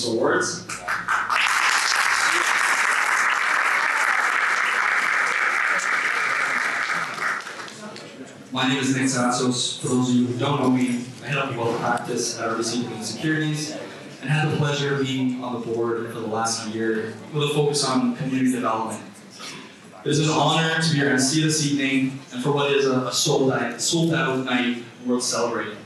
Awards. My name is Nick Sassos. For those of you who don't know me, I head up wealth practice at RBC Building Securities and had the pleasure of being on the board for the last year with a focus on community development. It is an honor to be your MC this evening and for what is a sold out night worth celebrating.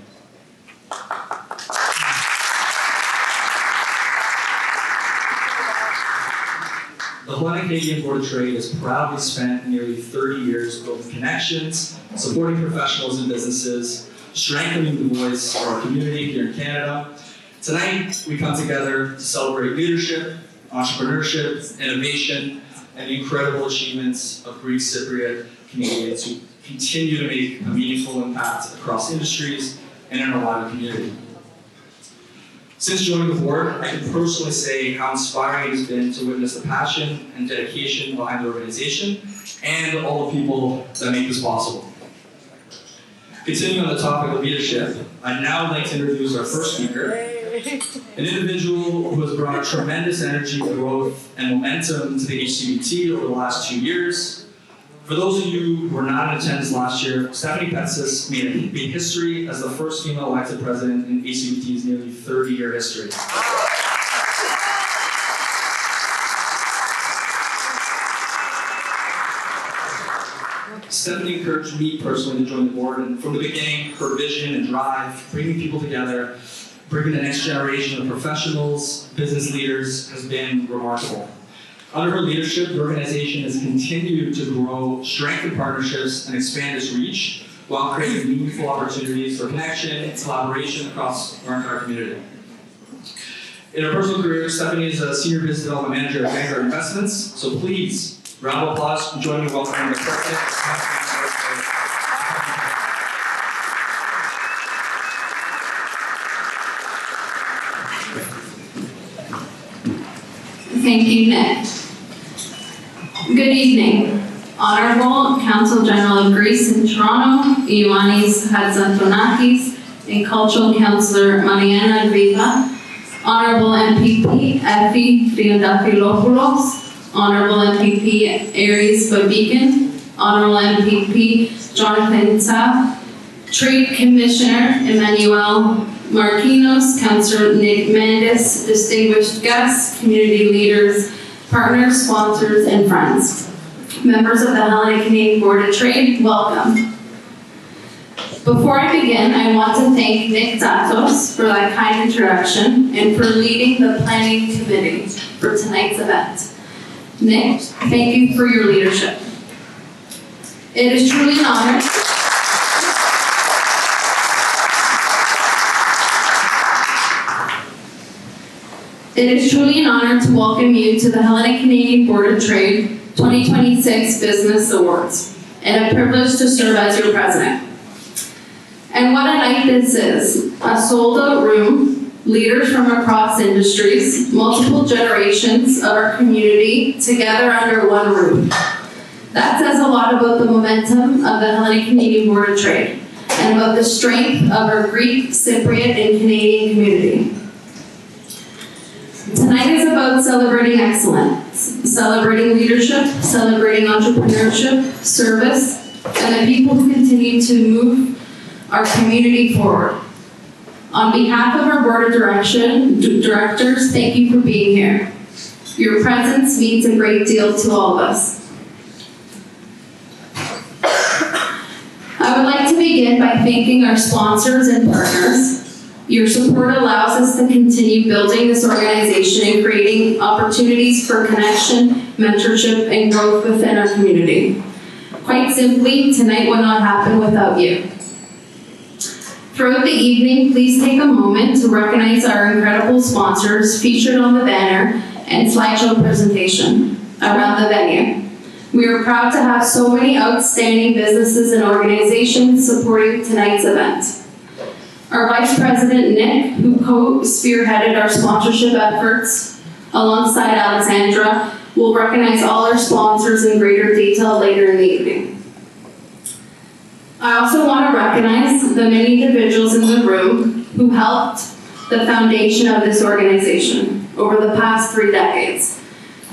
The Hellenic Canadian Board of Trade has proudly spent nearly 30 years building connections, supporting professionals and businesses, strengthening the voice of our community here in Canada. Tonight, we come together to celebrate leadership, entrepreneurship, innovation, and the incredible achievements of Greek Cypriot Canadians who continue to make a meaningful impact across industries and in our wider community. Since joining the board, I can personally say how inspiring it has been to witness the passion and dedication behind the organization and all the people that make this possible. Continuing on the topic of leadership, I'd now like to introduce our first speaker, an individual who has brought tremendous energy, growth, and momentum to the HCBT over the last 2 years. For those of you who were not in attendance last year, Stephanie Petsis made history as the first female elected president in HCBT's nearly 30-year history. Stephanie encouraged me personally to join the board, and from the beginning, her vision and drive, bringing people together, bringing the next generation of professionals, business leaders, has been remarkable. Under her leadership, the organization has continued to grow, strengthen partnerships, and expand its reach while creating meaningful opportunities for connection and collaboration across our entire community. In her personal career, Stephanie is a senior business development manager at Vanguard Investments. So please, round of applause, join me in welcoming the president. Thank you, Nick. Good evening, Honorable Council General of Greece in Toronto, Ioannis Hatzatonakis, and Cultural Councillor Mariana Griva, Honorable MPP Effie Triandafilopoulos, Honorable MPP Aries Babican, Honorable MPP Jonathan Tsa, Trade Commissioner Emmanuel Marquinos, Councillor Nick Mendes, distinguished guests, community leaders, partners, sponsors, and friends. Members of the Hellenic Canadian Board of Trade, welcome. Before I begin, I want to thank Nick Zatos for that kind introduction and for leading the planning committee for tonight's event. Nick, thank you for your leadership. It is truly an honor. It is truly an honor to welcome you to the Hellenic Canadian Board of Trade 2026 Business Awards, and a privilege to serve as your president. And what a night this is. A sold-out room, leaders from across industries, multiple generations of our community together under one roof. That says a lot about the momentum of the Hellenic Canadian Board of Trade and about the strength of our Greek, Cypriot, and Canadian community. Tonight is about celebrating excellence, celebrating leadership, celebrating entrepreneurship, service, and the people who continue to move our community forward. On behalf of our board of directors, thank you for being here. Your presence means a great deal to all of us. I would like to begin by thanking our sponsors and partners. Your support allows us to continue building this organization and creating opportunities for connection, mentorship, and growth within our community. Quite simply, tonight would not happen without you. Throughout the evening, please take a moment to recognize our incredible sponsors featured on the banner and slideshow presentation around the venue. We are proud to have so many outstanding businesses and organizations supporting tonight's event. Our Vice President, Nick, who co-spearheaded our sponsorship efforts alongside Alexandra, will recognize all our sponsors in greater detail later in the evening. I also want to recognize the many individuals in the room who helped the foundation of this organization. over the past 3 decades.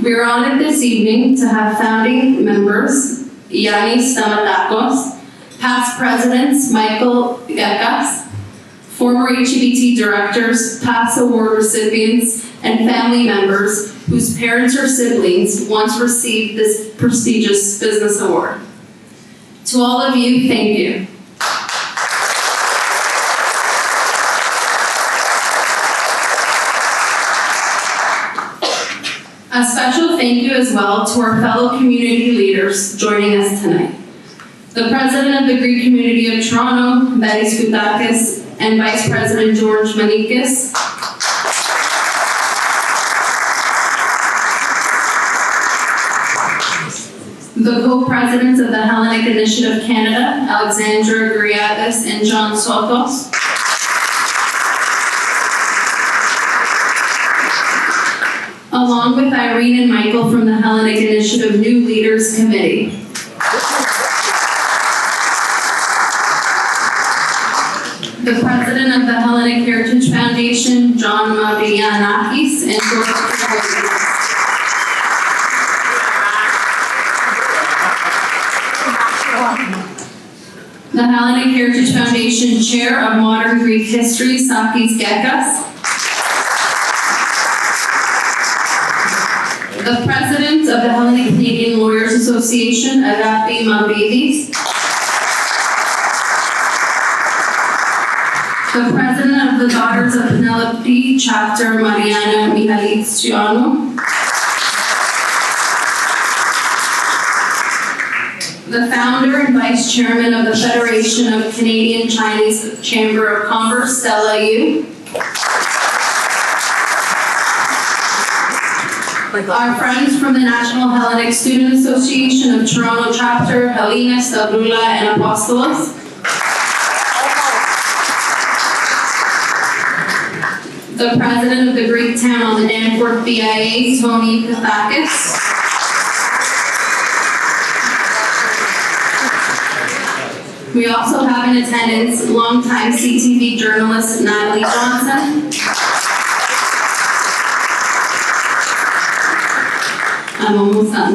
We are honored this evening to have founding members, Yanis Stamatakos, past presidents, Michael Gekas, former HEBT directors, past award recipients, and family members whose parents or siblings once received this prestigious business award. To all of you, thank you. A special thank you as well to our fellow community leaders joining us tonight. The President of the Greek Community of Toronto, Betis Koutakis, and Vice President George Manikis. The co-presidents of the Hellenic Initiative Canada, Alexandra Griadis and John Sotos. Along with Irene and Michael from the Hellenic Initiative New Leaders Committee. The President of the Hellenic Heritage Foundation, John Mavrianakis, and George Manikis. The Hellenic Heritage Foundation Chair of Modern Greek History, Sakis Gekas. The President of the Hellenic Canadian Lawyers Association, Agapi Mavridis. The President of the Daughters of Penelope Chapter, Mariana Mihaliciano. The Founder and Vice Chairman of the Federation of Canadian Chinese Chamber of Commerce, Stella Yu. Our friends from the National Hellenic Student Association of Toronto Chapter, Hellenic, Stavroula, and Apostolos. The President of the Greek Town on the Danforth BIA, Tony Pathakis. We also have in attendance longtime CTV journalist Natalie Johnson. I'm almost done.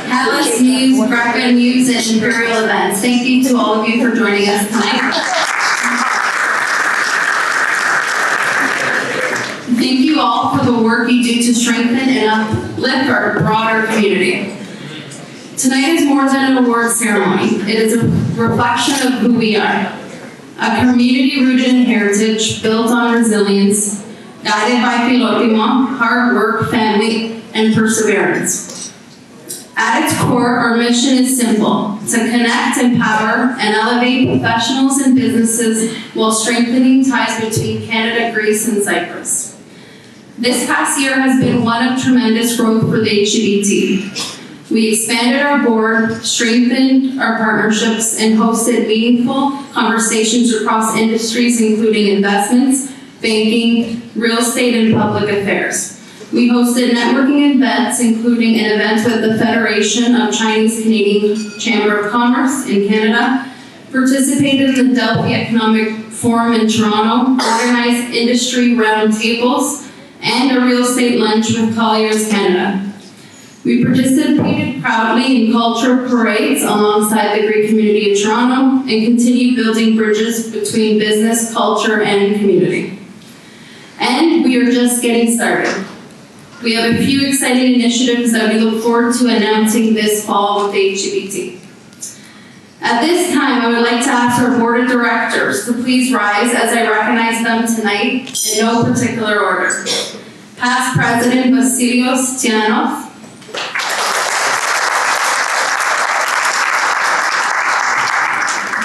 Atlas News, Greca News, and Imperial Events. Thank you to all of you for joining us tonight. Thank you all for the work you do to strengthen and uplift our broader community. Tonight is more than an award ceremony. It is a reflection of who we are. A community rooted in heritage, built on resilience, guided by philotimo, hard work, family, and perseverance. At its core, our mission is simple: to connect, empower, and elevate professionals and businesses while strengthening ties between Canada, Greece, and Cyprus. This past year has been one of tremendous growth for the HEBT. We expanded our board, strengthened our partnerships, and hosted meaningful conversations across industries including investments, banking, real estate, and public affairs. We hosted networking events, including an event with the Federation of Chinese Canadian Chamber of Commerce in Canada, participated in the Delphi Economic Forum in Toronto, organized industry roundtables, and a real estate lunch with Colliers Canada. We participated proudly in culture parades alongside the Greek community of Toronto and continued building bridges between business, culture, and community. And we are just getting started. We have a few exciting initiatives that we look forward to announcing this fall with the HEBT. At this time, I would like to ask our board of directors to please rise as I recognize them tonight in no particular order. Past President Vasilios Tianov.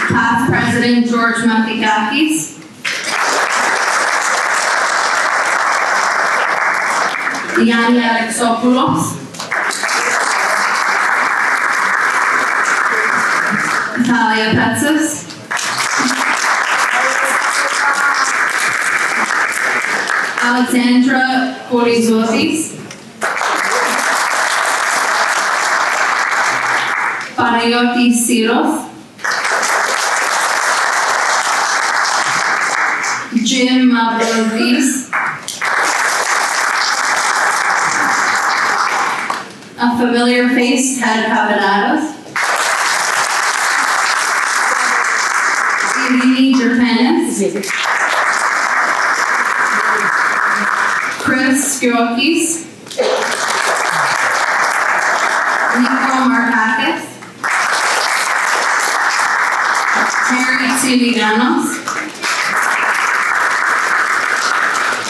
Past President George Mathikakis. Yanni Alexopoulos. Natalia Petsis. Alexandra Polizotis. Panagiotis Siros. Jim Mavrodis. A familiar face, Ted Cavanados. Evie Jerpanis. Chris Skiokis. Nico Markakis. Mary Tsiliganos.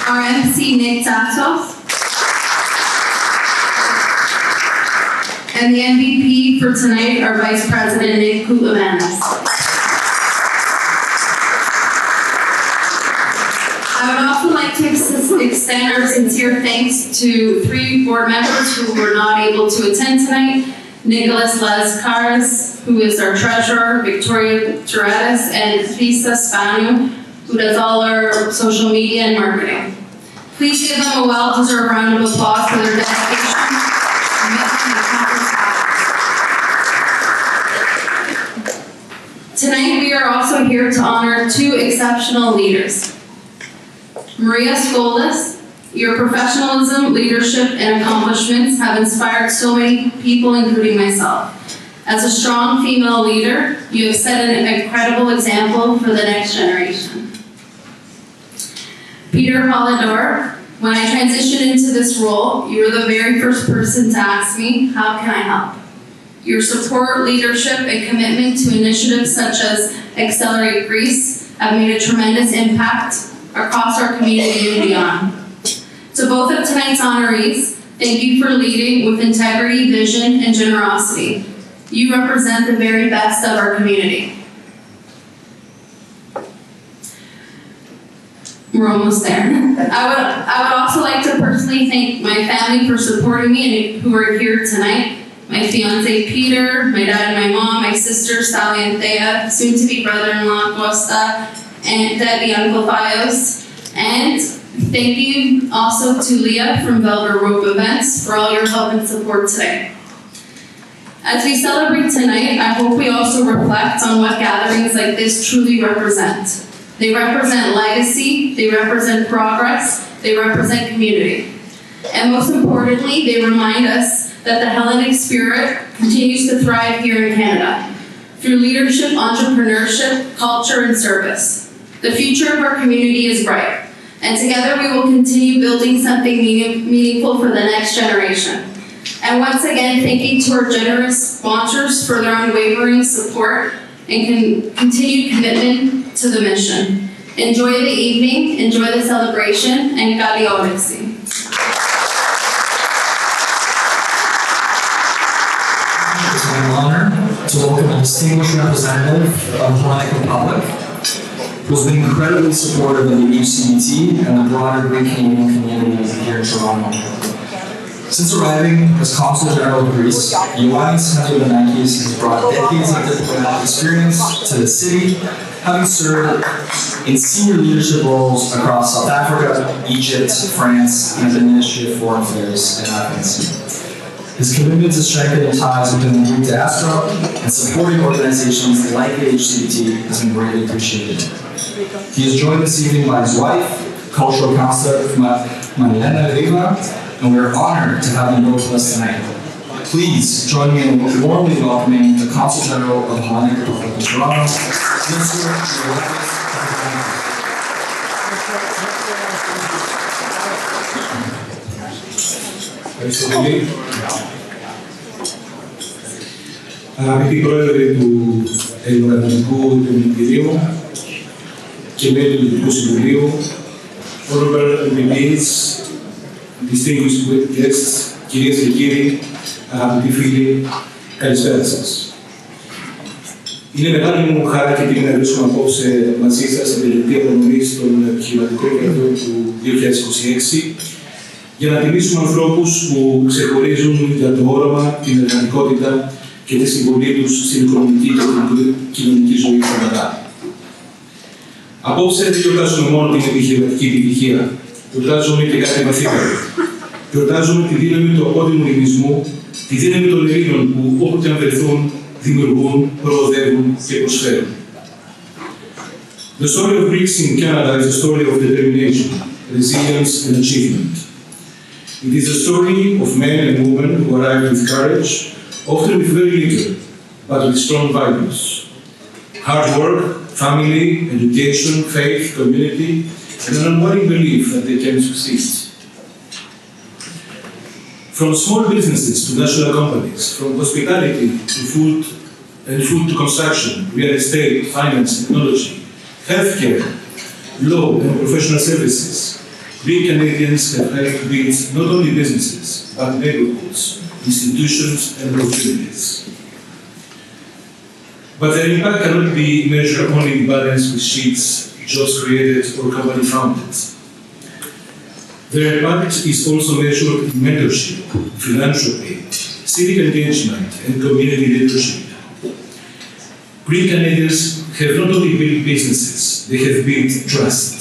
Our MC Nick Tatsos. And the MVP for tonight, our Vice President Nick Koutlouvanis. I would also like to extend our sincere thanks to 3 board members who were not able to attend tonight. Nicholas Lescars, who is our treasurer, Victoria Turetis, and Lisa Spanu, who does all our social media and marketing. Please give them a well-deserved round of applause for their dedication. Tonight we are also here to honor 2 exceptional leaders. Maria Skolas, your professionalism, leadership, and accomplishments have inspired so many people, including myself. As a strong female leader, you have set an incredible example for the next generation. Peter Polidor, when I transitioned into this role, you were the very first person to ask me, how can I help? Your support, leadership, and commitment to initiatives such as Accelerate Greece have made a tremendous impact across our community and beyond. To both of tonight's honorees, thank you for leading with integrity, vision, and generosity. You represent the very best of our community. We're almost there. I would also like to personally thank my family for supporting me and who are here tonight. My fiance Peter, my dad and my mom, my sister Sally and Thea, soon-to-be brother-in-law Costa, and Debbie Uncle Fios. And thank you also to Leah from Velvet Rope Events for all your help and support today. As we celebrate tonight, I hope we also reflect on what gatherings like this truly represent. They represent legacy, they represent progress, they represent community. And most importantly, they remind us that the Hellenic spirit continues to thrive here in Canada through leadership, entrepreneurship, culture, and service. The future of our community is bright, and together we will continue building something meaningful for the next generation. And once again, thank you to our generous sponsors for their unwavering support and continued commitment to the mission. Enjoy the evening, enjoy the celebration, and Kali Oleksi. It's my honor to welcome a distinguished representative of the Hellenic Republic, who's been incredibly supportive of the HCBT and the broader Greek Canadian community here in Toronto. Since arriving as Consul General of Greece, Ioannis Hatziantonakis has brought decades of diplomatic experience to the city, having served in senior leadership roles across South Africa, Egypt, France, and the Ministry of Foreign Affairs in Athens. His commitment to strengthening ties within the Greek diaspora and supporting organizations like the HCBT has been greatly appreciated. He is joined this evening by his wife, Cultural Counselor Marilena Riva, and we are honored to have them both with us tonight. Please join me in warmly welcoming the Consul General of the Hellenic Republic of Toronto, Mr. Ioannis. Ευχαριστώ πολύ. Αγαπητοί πρόεδροι του Ελληνοοργανωτικού Επιμελητηρίου και μέλη του Ελληνικού Συμβουλίου, honorable MPs, distinguished guests, κυρίες και κύριοι, αγαπητοί φίλοι, καλησπέρα σας. Είναι μεγάλη μου χαρά και τιμή να βρίσκομαι απόψε μαζί σας στην τελετή απονομής των επιχειρηματικών κρατών του 2026 για να τιμήσουμε ανθρώπους που ξεχωρίζουν για το όραμα, την εργατικότητα και τη συμβολή τους στην οικονομική και την κοινωνική ζωή του Καναδά. Απόψε δεν γιορτάζουμε μόνο την επιχειρηματική επιτυχία, γιορτάζουμε και κάτι βαθύτερο. Γιορτάζουμε τη δύναμη του απόδημου λιμισμού, τη δύναμη των Ελλήνων που όποτε αν βρεθούν, δημιουργούν, προοδεύουν και προσφέρουν. The story of Greeks in Canada is a story of determination, resilience and achievement. It is a story of men and women who arrived with courage, often with very little, but with strong values. Hard work, family, education, faith, community, and an unwavering belief that they can succeed. From small businesses to national companies, from hospitality to food to construction, real estate, finance, technology, healthcare, law and professional services, Greek Canadians have helped build not only businesses, but neighborhoods, institutions and opportunities. But their impact cannot be measured only in balance with sheets, jobs created or company founded. Their impact is also measured in mentorship, philanthropy, civic engagement, and community leadership. Greek Canadians have not only built businesses, they have built trust.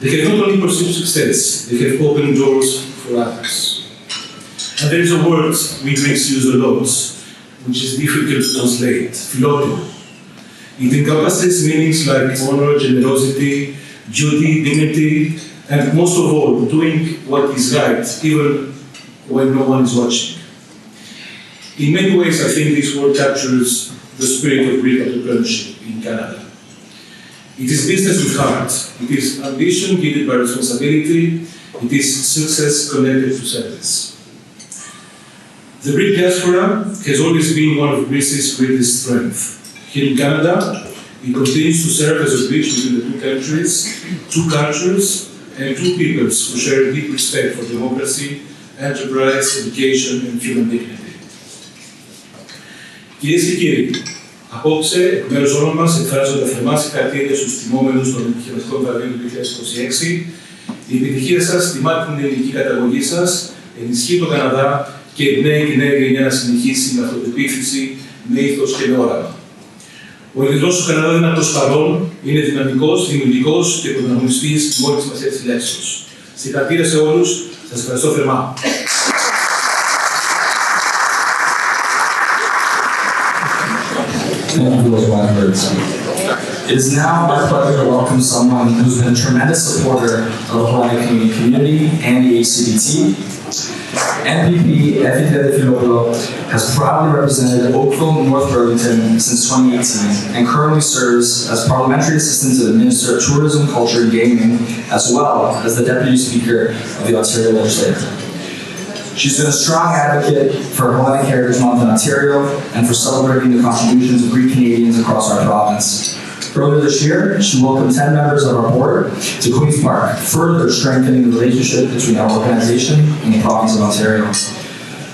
They have not only pursued success, they have opened doors for others. And there is a word we Greeks use a lot, which is difficult to translate, philoto. It encompasses meanings like honor, generosity, duty, dignity, and most of all, doing what is right, even when no one is watching. In many ways, I think this word captures the spirit of Greek entrepreneurship in Canada. It is business with heart. It is ambition guided by responsibility. It is success connected to service. The Greek diaspora has always been one of Greece's greatest strengths. Here in Canada, it continues to serve as a bridge between the two countries, two cultures, and two peoples who share deep respect for democracy, enterprise, education, and human dignity. Κυρίες και κύριοι, απόψε, εκ μέρους όλων μας, εκφράζω τα θερμά συγχαρητήρια στους τιμόμενους των επιχειρηματικών βραβείων του 2026. Η επιτυχία σας τιμά την ελληνική καταγωγή σας, ενισχύει τον Καναδά και εμπνέει τη νέα γενιά να συνεχίσει με αυτοπεποίθηση, με ήθος και με όραμα. Ο ελληνικός του Καναδά είναι αυτός παρόν, είναι δυναμικός, δημιουργικός και πρωταγωνιστής μόλις μας έτσι λέξεως. Συγχαρητήρια σε όλους, σας ευχαριστώ θερμά. Thank you for those wise words. It is now my pleasure to welcome someone who's been a tremendous supporter of the Hellenic Canadian community and the HCBT. MPP Effie Filopoulos has proudly represented Oakville and North Burlington since 2018 and currently serves as Parliamentary Assistant to the Minister of Tourism, Culture and Gaming, as well as the Deputy Speaker of the Ontario Legislature. She's been a strong advocate for Hellenic Heritage Month in Ontario and for celebrating the contributions of Greek Canadians across our province. Earlier this year, she welcomed 10 members of our board to Queen's Park, further strengthening the relationship between our organization and the province of Ontario.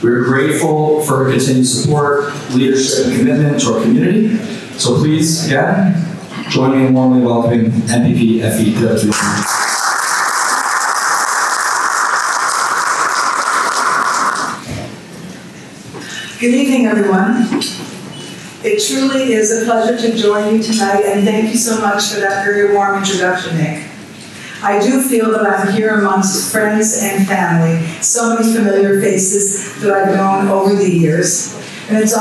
We are grateful for her continued support, leadership, and commitment to our community. So please, again, join me in warmly welcoming MPP Effie Filopoulos. Good evening, everyone. It truly is a pleasure to join you tonight, and thank you so much for that very warm introduction, Nick. I do feel that I'm here amongst friends and family, so many familiar faces that I've known over the years. And it's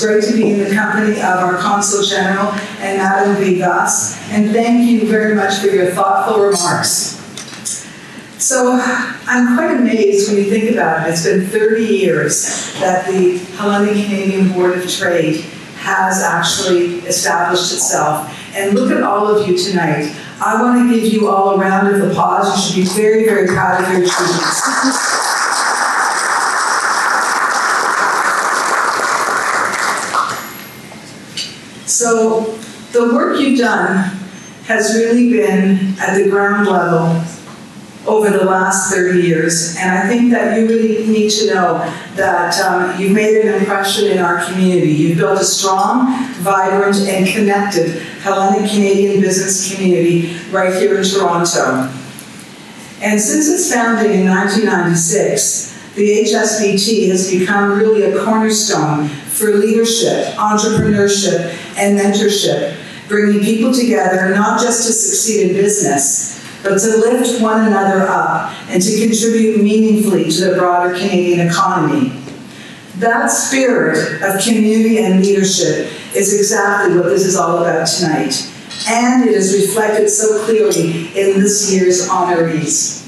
great to be in the company of our Consul General and Madame Vigas, and thank you very much for your thoughtful remarks. So I'm quite amazed when you think about it. It's been 30 years that the Hellenic Canadian Board of Trade has actually established itself. And look at all of you tonight. I want to give you all a round of applause. You should be very, very proud of your achievements. So the work you've done has really been at the ground level over the last 30 years. And I think that you really need to know that you've made an impression in our community. You've built a strong, vibrant, and connected Hellenic Canadian business community right here in Toronto. And since its founding in 1996, the HSBT has become really a cornerstone for leadership, entrepreneurship, and mentorship, bringing people together not just to succeed in business, but to lift one another up and to contribute meaningfully to the broader Canadian economy. That spirit of community and leadership is exactly what this is all about tonight, and it is reflected so clearly in this year's honorees.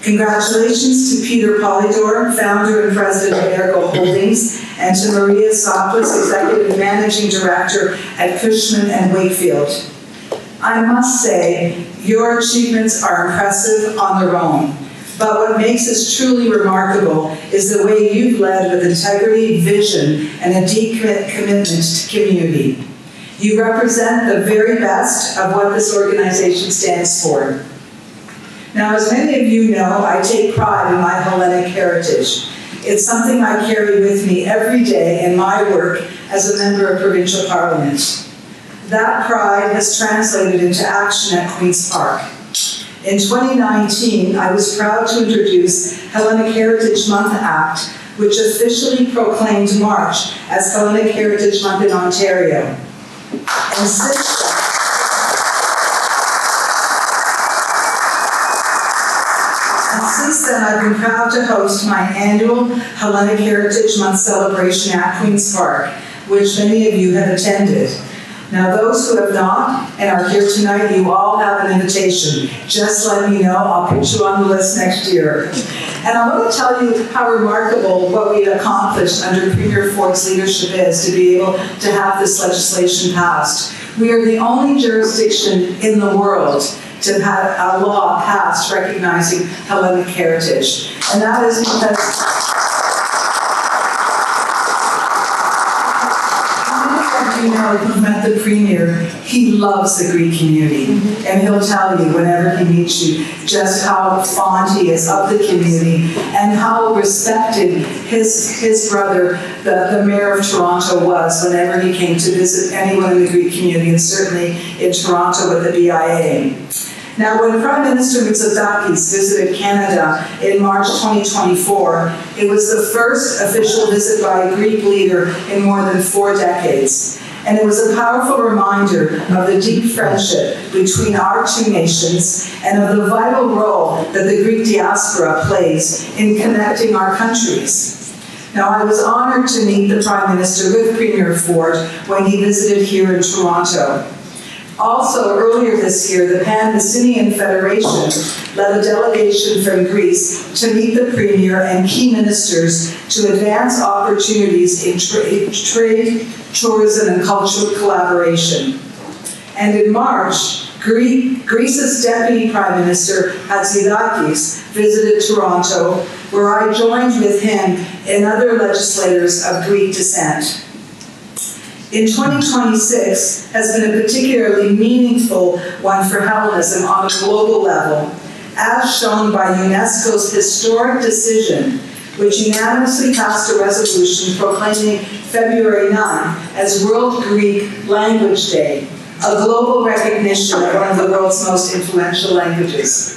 Congratulations to Peter Polydor, founder and president of Ergo Holdings, and to Maria Soplis, executive and managing director at Cushman & Wakefield. I must say, your achievements are impressive on their own, but what makes us truly remarkable is the way you've led with integrity, vision, and a deep commitment to community. You represent the very best of what this organization stands for. Now, as many of you know, I take pride in my Hellenic heritage. It's something I carry with me every day in my work as a member of provincial parliament. That pride has translated into action at Queen's Park. In 2019, I was proud to introduce Hellenic Heritage Month Act, which officially proclaimed March as Hellenic Heritage Month in Ontario. And since then, I've been proud to host my annual Hellenic Heritage Month celebration at Queen's Park, which many of you have attended. Now, those who have not and are here tonight, you all have an invitation. Just let me know. I'll put you on the list next year. And I want to tell you how remarkable what we accomplished under Premier Ford's leadership is to be able to have this legislation passed. We are the only jurisdiction in the world to have a law passed recognizing Hellenic heritage. And that is because you know, who've met the Premier, he loves the Greek community. And he'll tell you whenever he meets you just how fond he is of the community and how respected his brother, the mayor of Toronto, was whenever he came to visit anyone in the Greek community, and certainly in Toronto with the BIA. Now, when Prime Minister Mitsotakis visited Canada in March 2024, it was the first official visit by a Greek leader in more than 4 decades. And it was a powerful reminder of the deep friendship between our two nations and of the vital role that the Greek diaspora plays in connecting our countries. Now, I was honored to meet the Prime Minister with Premier Ford when he visited here in Toronto. Also, earlier this year, the Pan-Messinian Federation led a delegation from Greece to meet the Premier and key ministers to advance opportunities in trade, tourism, and cultural collaboration. And in March, Greece's Deputy Prime Minister Hatzidakis visited Toronto, where I joined with him and other legislators of Greek descent. In 2026 has been a particularly meaningful one for Hellenism on a global level, as shown by UNESCO's historic decision, which unanimously passed a resolution proclaiming February 9 as World Greek Language Day, a global recognition of one of the world's most influential languages.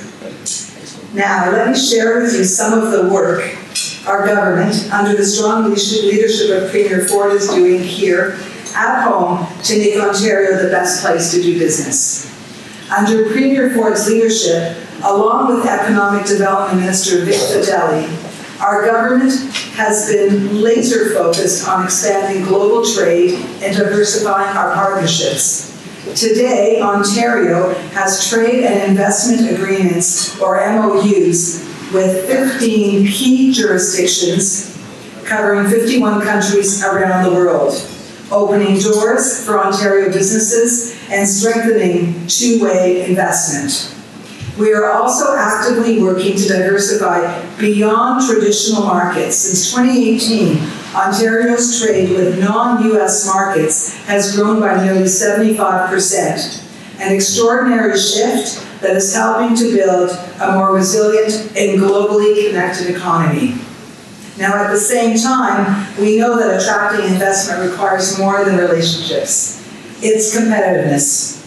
Now, let me share with you some of the work our government, under the strong leadership of Premier Ford, is doing here at home to make Ontario the best place to do business. Under Premier Ford's leadership, along with Economic Development Minister Vic Fedeli, our government has been laser focused on expanding global trade and diversifying our partnerships. Today, Ontario has trade and investment agreements, or MOUs, with 15 key jurisdictions covering 51 countries around the world, opening doors for Ontario businesses and strengthening two-way investment. We are also actively working to diversify beyond traditional markets. Since 2018, Ontario's trade with non-US markets has grown by nearly 75%, an extraordinary shift that is helping to build a more resilient and globally connected economy. Now, at the same time, we know that attracting investment requires more than relationships. It's competitiveness.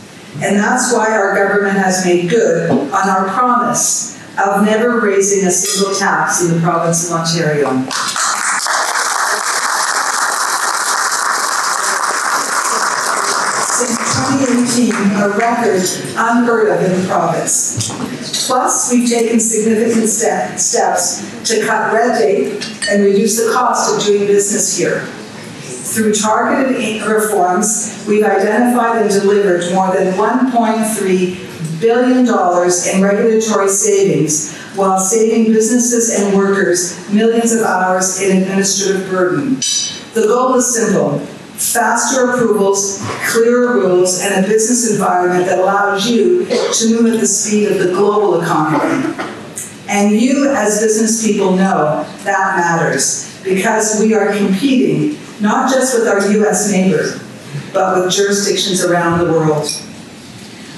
And that's why our government has made good on our promise of never raising a single tax in the province of Ontario. Since 2018, a record unheard of in the province. Plus, we've taken significant steps to cut red tape and reduce the cost of doing business here. Through targeted reforms, we've identified and delivered more than $1.3 billion in regulatory savings while saving businesses and workers millions of hours in administrative burden. The goal is simple: faster approvals, clearer rules, and a business environment that allows you to move at the speed of the global economy. And you, as business people, know that matters because we are competing not just with our U.S. neighbors, but with jurisdictions around the world.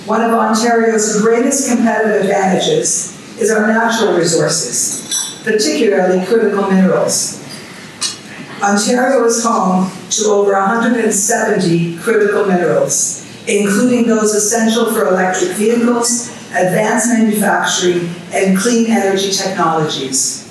One of Ontario's greatest competitive advantages is our natural resources, particularly critical minerals. Ontario is home to over 170 critical minerals, including those essential for electric vehicles, advanced manufacturing, and clean energy technologies.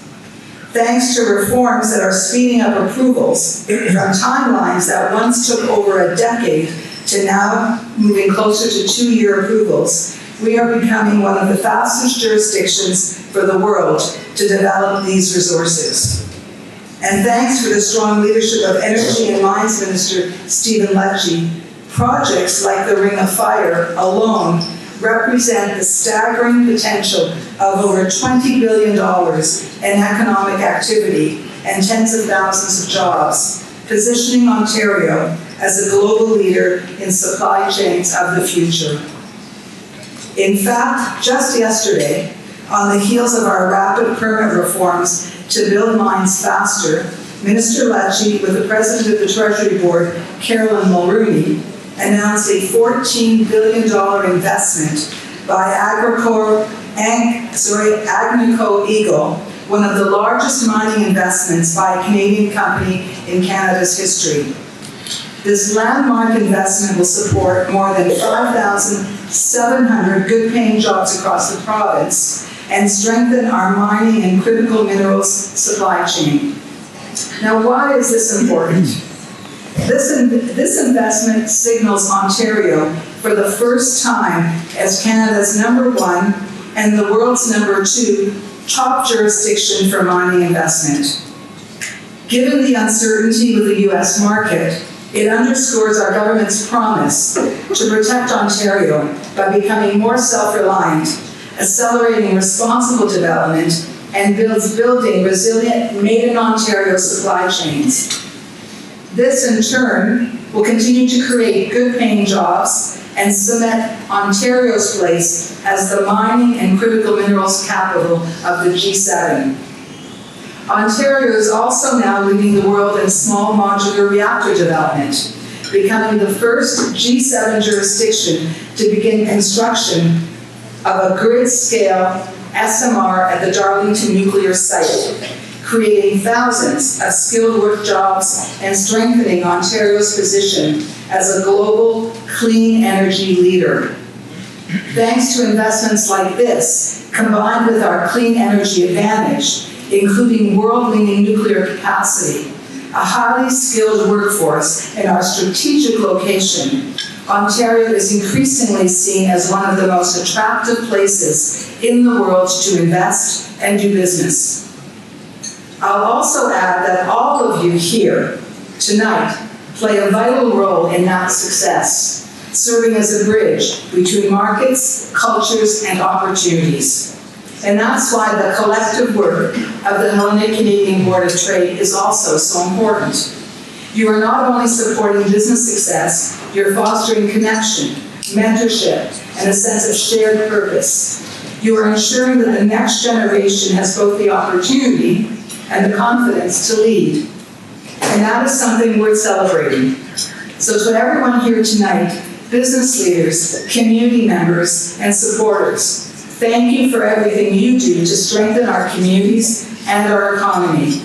Thanks to reforms that are speeding up approvals from timelines that once took over a decade to now moving closer to 2-year approvals, we are becoming one of the fastest jurisdictions for the world to develop these resources. And thanks to the strong leadership of Energy and Mines Minister Stephen Lecce, projects like the Ring of Fire alone represent the staggering potential of over $20 billion in economic activity and tens of thousands of jobs, positioning Ontario as a global leader in supply chains of the future. In fact, just yesterday, on the heels of our rapid permit reforms to build mines faster, Minister Lecce, with the President of the Treasury Board, Carolyn Mulrooney, announced a $14 billion investment by Agnico Eagle, one of the largest mining investments by a Canadian company in Canada's history. This landmark investment will support more than 5,700 good-paying jobs across the province and strengthen our mining and critical minerals supply chain. Now, why is this important? This investment signals Ontario for the first time as Canada's #1 and the world's #2 top jurisdiction for mining investment. Given the uncertainty with the U.S. market, it underscores our government's promise to protect Ontario by becoming more self-reliant, accelerating responsible development, and building resilient made-in-Ontario supply chains. This, in turn, will continue to create good-paying jobs and cement Ontario's place as the mining and critical minerals capital of the G7. Ontario is also now leading the world in small modular reactor development, becoming the first G7 jurisdiction to begin construction of a grid-scale SMR at the Darlington nuclear site, creating thousands of skilled work jobs and strengthening Ontario's position as a global clean energy leader. Thanks to investments like this, combined with our clean energy advantage, including world-leading nuclear capacity, a highly skilled workforce, and our strategic location, Ontario is increasingly seen as one of the most attractive places in the world to invest and do business. I'll also add that all of you here tonight play a vital role in that success, serving as a bridge between markets, cultures, and opportunities. And that's why the collective work of the Hellenic Canadian Board of Trade is also so important. You are not only supporting business success, you're fostering connection, mentorship, and a sense of shared purpose. You are ensuring that the next generation has both the opportunity and the confidence to lead. And that is something worth celebrating. So to everyone here tonight, business leaders, community members, and supporters, thank you for everything you do to strengthen our communities and our economy.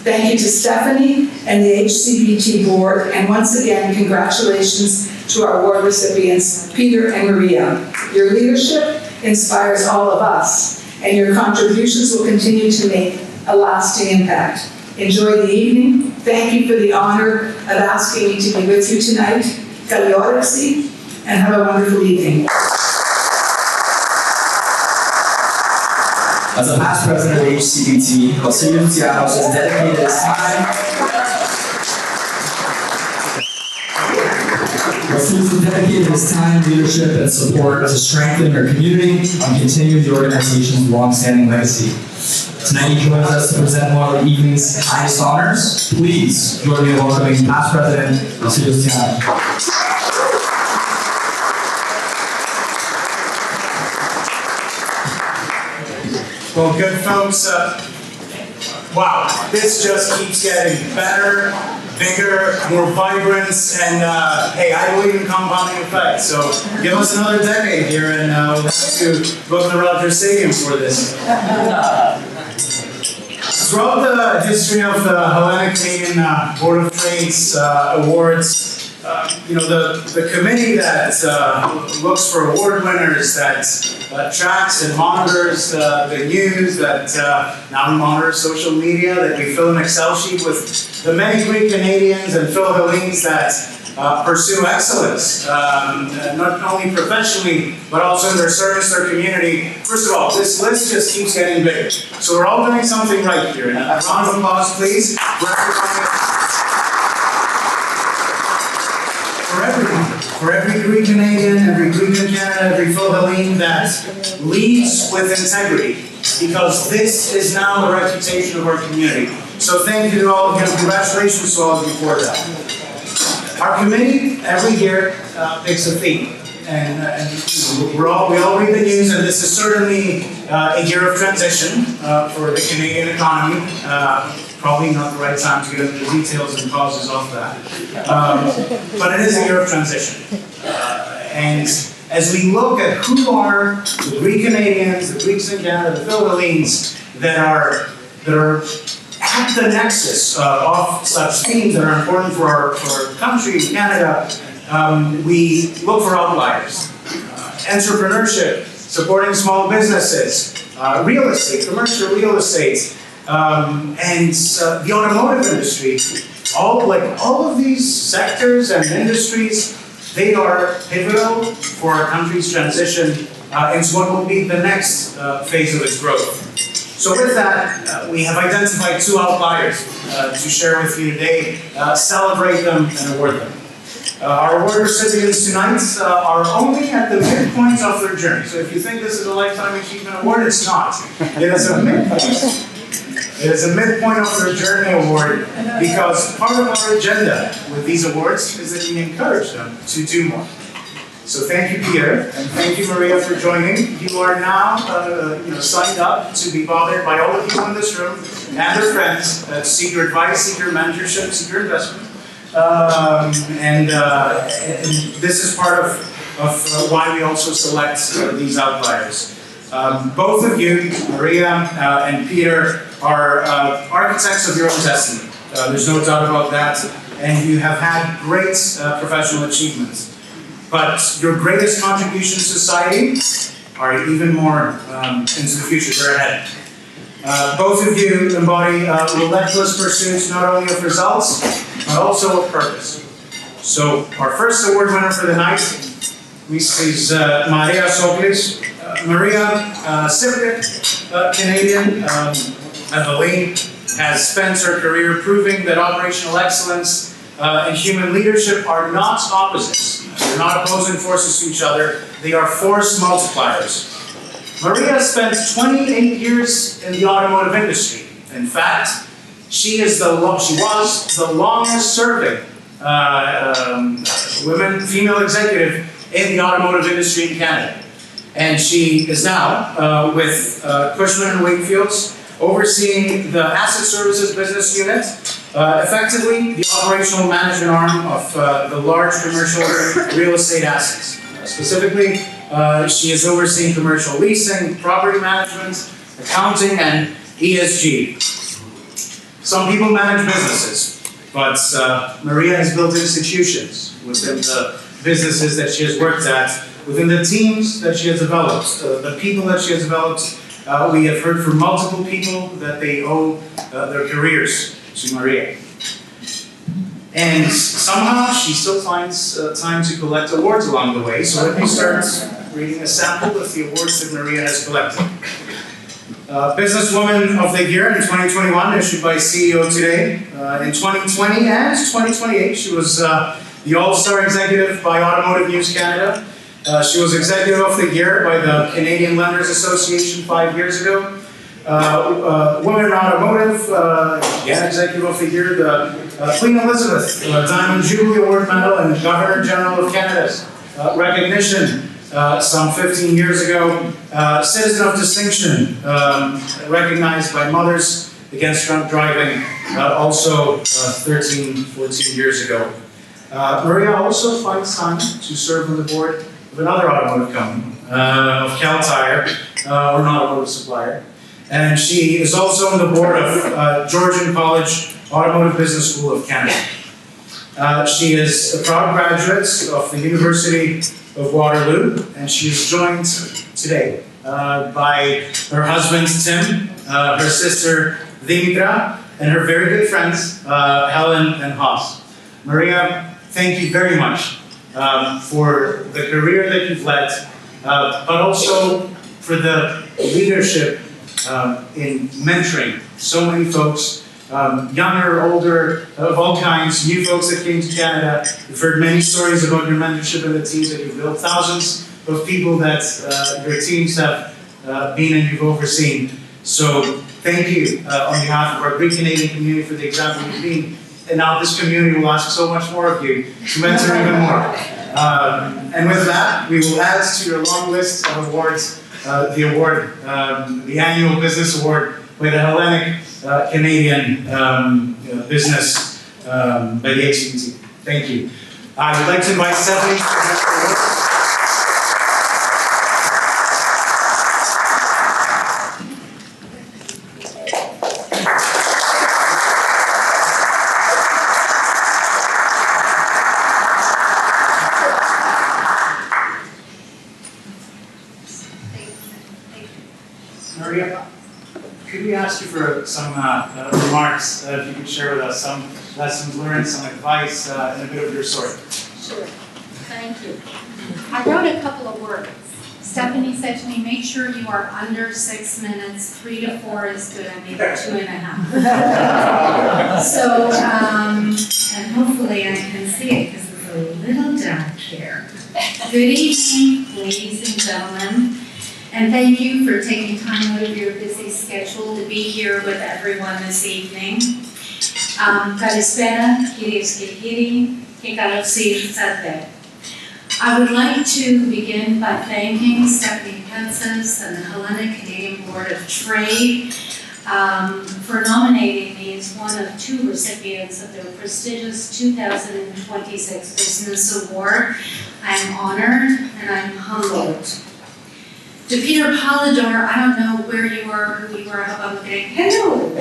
Thank you to Stephanie and the HCBT board, and once again, congratulations to our award recipients, Peter and Maria. Your leadership inspires all of us, and your contributions will continue to make a lasting impact. Enjoy the evening. Thank you for the honor of asking me to be with you tonight. Kaliorixi, and have a wonderful evening. As a past president of HCBT, Vasilij Lucianos has dedicated his time has previously dedicated his time, leadership, and support to strengthen our community and continue the organization's long-standing legacy. Tonight he joins us to present one of the evening's highest honors. Please join me in welcoming past President Sebastiano. Well, good folks, wow, this just keeps getting better, bigger, more vibrant, and hey, I believe in compounding effect. So give us another decade here, and we'll have to book the Rogers Stadium for this. Throughout the history of the Hellenic Canadian Board of Trade's awards, the committee that looks for award winners, that tracks and monitors the news, that now we monitor social media, that we fill an Excel sheet with the many Greek Canadians and Philippines that pursue excellence, not only professionally, but also in their service to their community. First of all, this list just keeps getting bigger. So we're all doing something right here. And a round of applause, please, for every Greek Canadian, every Greek in Canada, every Philippine that leads with integrity, because this is now the reputation of our community. So thank you to all of you. Congratulations to all of you for that. Our committee every year picks a theme, and we all read the news, and this is certainly a year of transition for the Canadian economy. Probably not the right time to get into the details and causes of that, but it is a year of transition. And as we look at who are the Greek Canadians, the Greeks in Canada, the Philippines that are at the nexus of such themes that are important for our country, Canada, we look for outliers. Entrepreneurship, supporting small businesses, real estate, commercial real estate, and the automotive industry. All of these sectors and industries, they are pivotal for our country's transition into what will be the next phase of its growth. So with that, we have identified two outliers to share with you today, celebrate them and award them. Our award recipients tonight are only at the midpoint of their journey. So if you think this is a Lifetime Achievement Award, it's not. It is a midpoint. It is a midpoint of their journey award, because part of our agenda with these awards is that we encourage them to do more. So thank you, Peter, and thank you, Maria, for joining. You are now signed up to be bothered by all the people in this room and their friends to seek your advice, seek your mentorship, seek your investment. And this is part of why we also select these outliers. Both of you, Maria and Peter, are architects of your own destiny. There's no doubt about that. And you have had great professional achievements. But your greatest contributions to society are even more into the future. They're ahead. Both of you embody relentless pursuits, not only of results, but also of purpose. So our first award winner for the night, Mrs. Maria Soklis. Maria, Cypriot Canadian, Hellenic, has spent her career proving that operational excellence and human leadership are not opposites. They're not opposing forces to each other. They are force multipliers. Maria spent 28 years in the automotive industry. In fact, she was the longest serving female executive in the automotive industry in Canada. And she is now with Cushman & Wakefield's, overseeing the asset services business unit, effectively the operational management arm of the large commercial real estate assets. Specifically, she is overseeing commercial leasing, property management, accounting, and ESG. Some people manage businesses, but Maria has built institutions within the businesses that she has worked at, within the teams that she has developed, the people that she has developed. We have heard from multiple people that they owe their careers to Maria. And somehow she still finds time to collect awards along the way. So let me start reading a sample of the awards that Maria has collected. Businesswoman of the Year in 2021, issued by CEO Today. In 2020 and 2028, she was the All-Star Executive by Automotive News Canada. She was Executive of the Year by the Canadian Lenders Association 5 years ago. Women in Automotive, again Executive of the Year, the Queen Elizabeth Diamond Jubilee Award Medal, and Governor General of Canada's recognition some 15 years ago. Citizen of Distinction, recognized by Mothers Against Drunk Driving, also 13, 14 years ago. Maria also finds time to serve on the board of another automotive company, of Cal Tire, or an automotive supplier. And she is also on the board of Georgian College Automotive Business School of Canada. She is a proud graduate of the University of Waterloo, and she is joined today by her husband Tim, her sister Dimitra, and her very good friends Helen and Haas. Maria, thank you very much for the career that you've led, but also for the leadership in mentoring so many folks, younger, older, of all kinds, new folks that came to Canada. We've heard many stories about your mentorship and the teams that you've built, thousands of people that your teams have been and you've overseen. So thank you on behalf of our Greek Canadian community for the example you've been. And now this community will ask so much more of you to mentor even more. And with that, we will add to your long list of awards the annual business award by the Hellenic Canadian business by the HCT. Thank you. I would like to invite Stephanie to present the award. Maria, could we ask you for some remarks, if you could share with us some lessons learned, some advice, and a bit of your story? Sure. Thank you. I wrote a couple of words. Stephanie said to me, make sure you are under 6 minutes. 3 to 4 is good. I made it 2.5. So, and hopefully I can see it because it's a little dark here. Good evening, ladies and gentlemen. And thank you for taking time out of your busy schedule to be here with everyone this evening. Kalispera, κυρίες και κύριοι, και καλώς ήρθατε. I would like to begin by thanking Stephanie Pences and the Hellenic Canadian Board of Trade for nominating me as one of 2 recipients of their prestigious 2026 Business Award. I'm honored and I'm humbled. To Peter Polidor, I don't know where you were, who you were, I hope I'm looking. Hello! I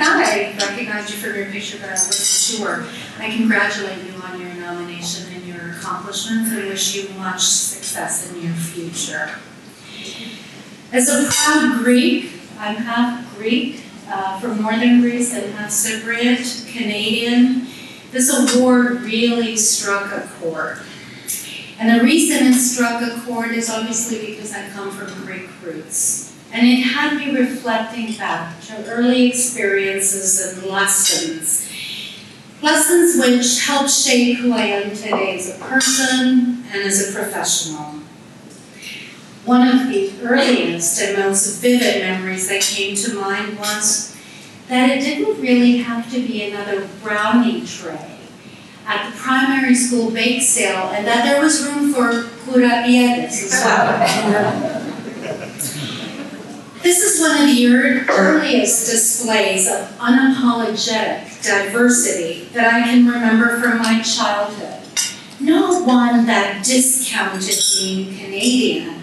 thought I recognized you from your picture, but I wasn't sure. I congratulate you on your nomination and your accomplishments and wish you much success in your future. As a proud Greek, I'm half Greek, from northern Greece and half Cypriot, Canadian, this award really struck a chord. And the reason it struck a chord is obviously because I come from Greek roots. And it had me reflecting back to early experiences and lessons. Lessons which helped shape who I am today as a person and as a professional. One of the earliest and most vivid memories that came to mind was that it didn't really have to be another brownie tray at the primary school bake sale, and that there was room for curapietes as well. This is one of the earliest displays of unapologetic diversity that I can remember from my childhood. Not one that discounted being Canadian,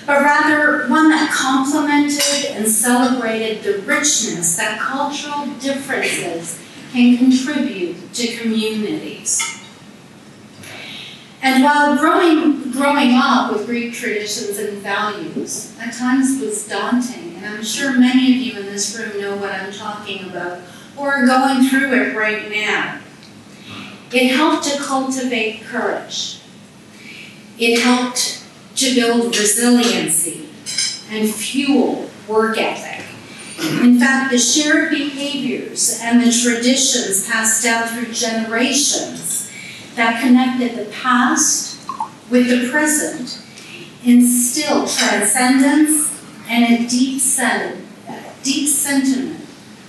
but rather one that complemented and celebrated the richness that cultural differences can contribute to communities. And while growing up with Greek traditions and values at times was daunting, and I'm sure many of you in this room know what I'm talking about, or are going through it right now, it helped to cultivate courage. It helped to build resiliency and fuel work ethic. In fact, the shared behaviors and the traditions passed down through generations that connected the past with the present instilled transcendence and a deep sentiment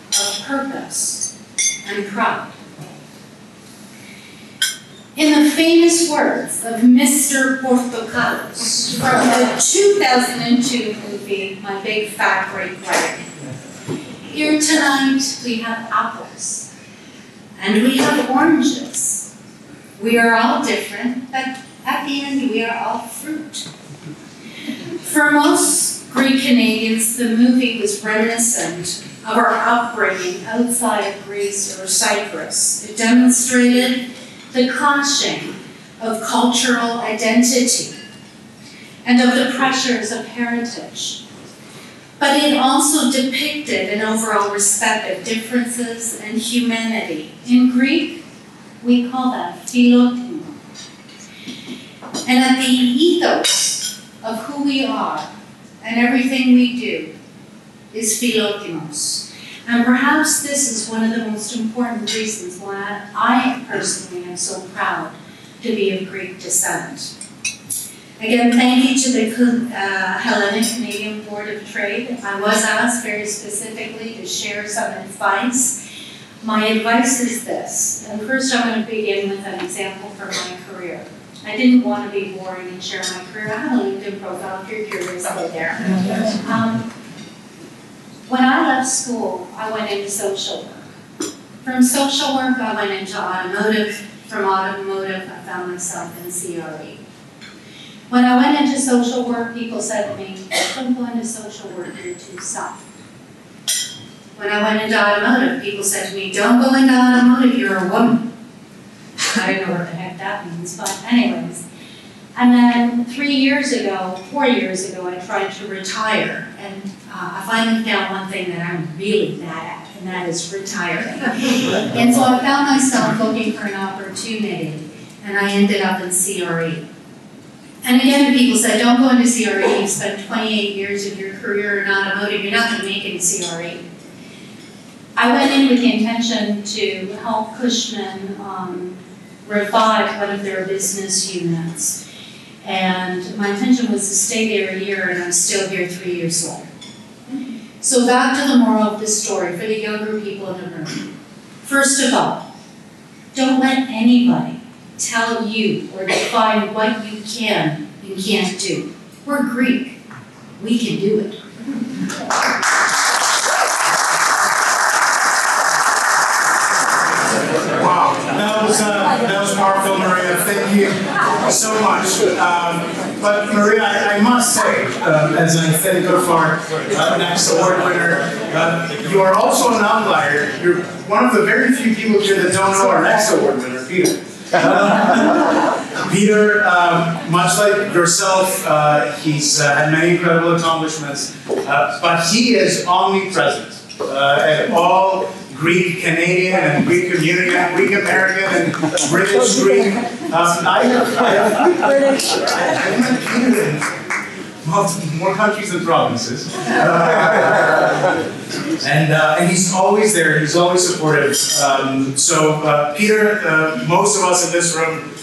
of purpose and pride. In the famous words of Mr. Portocalos from the 2002 movie, My Big Fat Great Wedding, here tonight we have apples and we have oranges. We are all different, but at the end we are all fruit. For most Greek Canadians, the movie was reminiscent of our upbringing outside of Greece or Cyprus. It demonstrated the clashing of cultural identity and of the pressures of heritage. But it also depicted an overall respect of differences and humanity. In Greek, we call that philotimo. And at the ethos of who we are and everything we do is philotimos. And perhaps this is one of the most important reasons why I personally am so proud to be of Greek descent. Again, thank you to the Hellenic Canadian Board of Trade. I was asked very specifically to share some advice. My advice is this, and first I'm going to begin with an example from my career. I didn't want to be boring and share my career. I have a LinkedIn profile if you're curious about there. When I left school, I went into social work. From social work, I went into automotive. From automotive, I found myself in CRE. When I went into social work, people said to me, don't go into social work, you're too soft. When I went into automotive, people said to me, don't go into automotive, you're a woman. I didn't know what the heck that means, but anyways. And then 4 years ago, I tried to retire. And I finally found one thing that I'm really bad at, and that is retiring. And so I found myself looking for an opportunity, and I ended up in CRE. And again, people said, don't go into CRE, you spent 28 years of your career in automotive, you're not going to make it in CRE. I went in with the intention to help Cushman revive one of their business units. And my intention was to stay there a year, and I'm still here 3 years later. So back to the moral of the story for the younger people in the room. First of all, don't let anybody tell you or define what you can and can't do. We're Greek. We can do it. Wow, that was powerful, Maria. Thank you so much. But Maria, I must say, as an authentic of our next award winner, you are also an outlier. You're one of the very few people here that don't know our next award winner, Peter. Peter, much like yourself, he's had many incredible accomplishments, but he is omnipresent at all Greek Canadian and Greek community and Greek American and British Greek. I've met Peter in more countries than provinces. And he's always there, he's always supportive. Peter, most of us in this room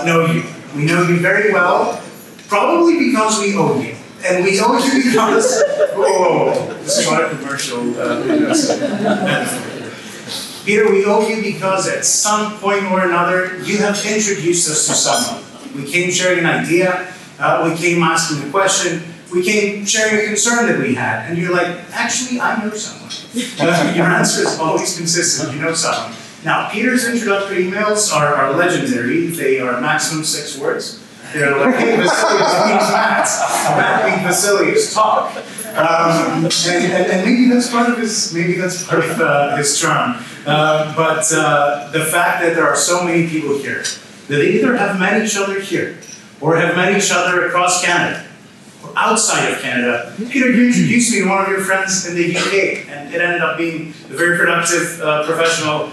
know you. We know you very well, probably because we owe you. And we owe you because, this is not a commercial. Peter, we owe you because at some point or another, you have introduced us to someone. We came sharing an idea, we came asking a question, we came sharing a concern that we had, and you're like, actually, I know someone. Your answer is always consistent, you know someone. Now, Peter's introductory emails are legendary. They are maximum 6 words. They're like, hey, Vasilius means Matt. Matt means Vasilius, talk. And maybe that's part of his charm. But the fact that there are so many people here, that they either have met each other here, or have met each other across Canada, or outside of Canada. Peter, you introduced me to one of your friends in the UK, and it ended up being a very productive professional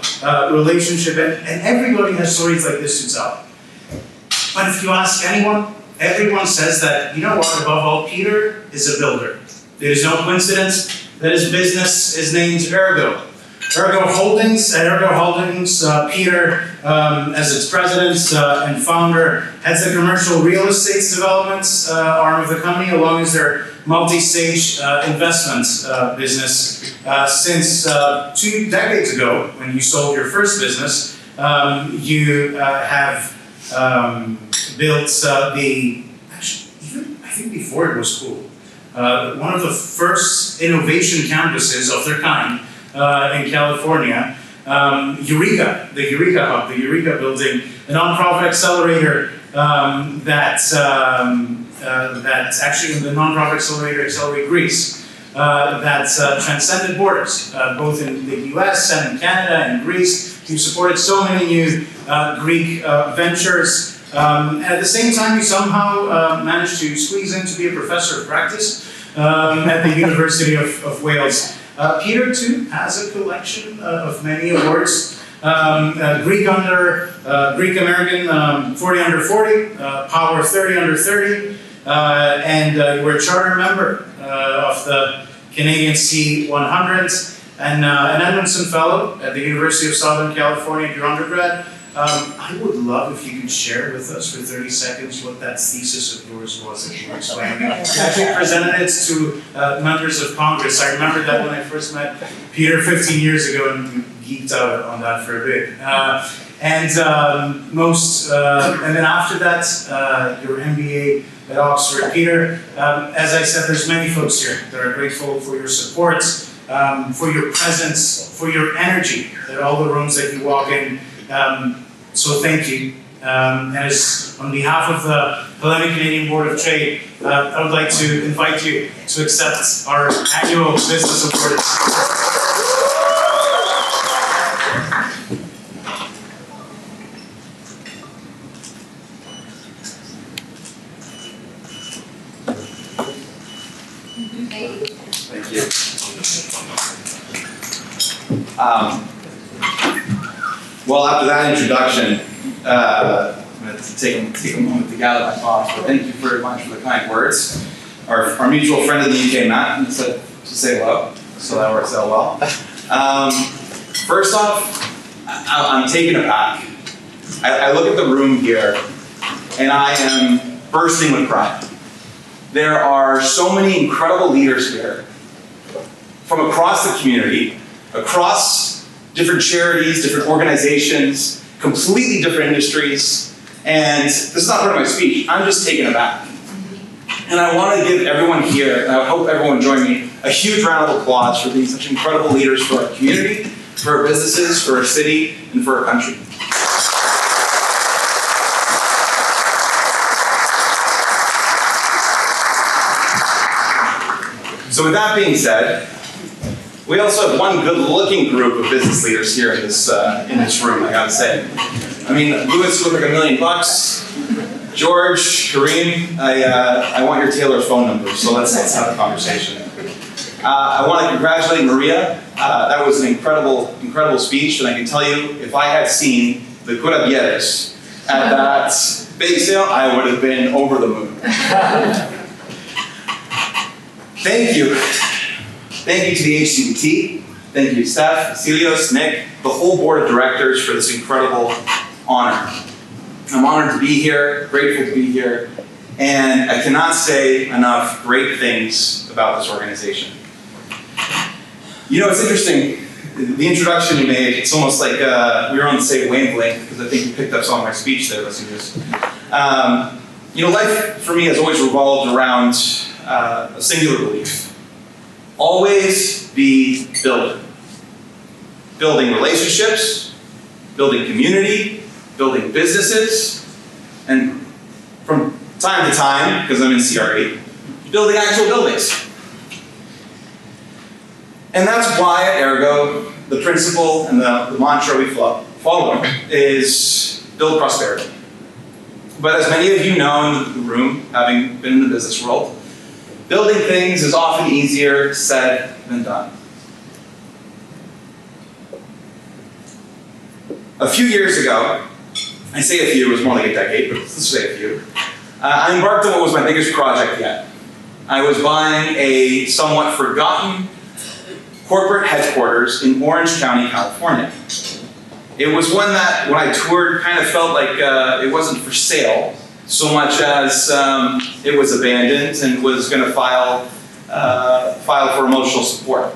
relationship, and everybody has stories like this to tell. But if you ask anyone, everyone says that, you know what, above all, Peter is a builder. There's no coincidence that his business is named Ergo. Ergo Holdings. At Ergo Holdings, Peter, as its president and founder, heads the commercial real estate development arm of the company, along with their multi-stage investment business. Since 2 decades ago, when you sold your first business, you have built I think before it was cool, one of the first innovation campuses of their kind in California, Eureka, the Eureka Hub, the Eureka Building, a nonprofit accelerator that's actually the nonprofit accelerator Accelerate Greece, that's transcended borders, both in the US and in Canada and Greece. You supported so many new Greek ventures. And at the same time, you somehow managed to squeeze in to be a professor of practice at the University of Wales. Peter, too, has a collection of many awards. Greek American 40 under 40, Power 30 under 30, and you were a charter member of the Canadian C100, and an Edmondson Fellow at the University of Southern California at your undergrad. I would love if you could share with us for 30 seconds what that thesis of yours was that you were explaining. You actually presented it to members of Congress. I remember that when I first met Peter 15 years ago, and we geeked out on that for a bit. And then after that, your MBA at Oxford. Peter, as I said, there's many folks here that are grateful for your support, for your presence, for your energy at all the rooms that you walk in. So thank you. As on behalf of the Hellenic Canadian Board of Trade, I would like to invite you to accept our annual Business Award. Thank you. Well, after that introduction, I'm going to take a moment to gather my thoughts, but thank you very much for the kind words. Our mutual friend in the UK, Matt, said to say hello, so that works out well. First off, I'm taken aback. I look at the room here, and I am bursting with pride. There are so many incredible leaders here from across the community, across different charities, different organizations, completely different industries, and this is not part of my speech, I'm just taken aback. And I want to give everyone here, and I hope everyone join me, a huge round of applause for being such incredible leaders for our community, for our businesses, for our city, and for our country. So with that being said, we also have one good-looking group of business leaders here in this room, I gotta say. I mean, Louis looked like $1 million. George, Kareem, I want your Taylor's phone number, so let's have a conversation. I want to congratulate Maria. That was an incredible speech, and I can tell you, if I had seen the curabieres at that bake sale, I would have been over the moon. Thank you. Thank you to the HCBT. Thank you, Steph, Celios, Nick, the whole board of directors for this incredible honor. I'm honored to be here, grateful to be here, and I cannot say enough great things about this organization. You know, it's interesting, the introduction you made, it's almost like we were on the same wavelength, because I think you picked up some of my speech there, listeners. You know, life for me has always revolved around a singular belief. Always be building. Building relationships, building community, building businesses, and from time to time, because I'm in CRE, building actual buildings. And that's why at Ergo, the principle and the mantra we follow is build prosperity. But as many of you know in the room, having been in the business world, building things is often easier said than done. A few years ago, I say a few, it was more like a decade, but let's say a few, I embarked on what was my biggest project yet. I was buying a somewhat forgotten corporate headquarters in Orange County, California. It was one that, when I toured, kind of felt like it wasn't for sale, so much as it was abandoned and was going to file for emotional support.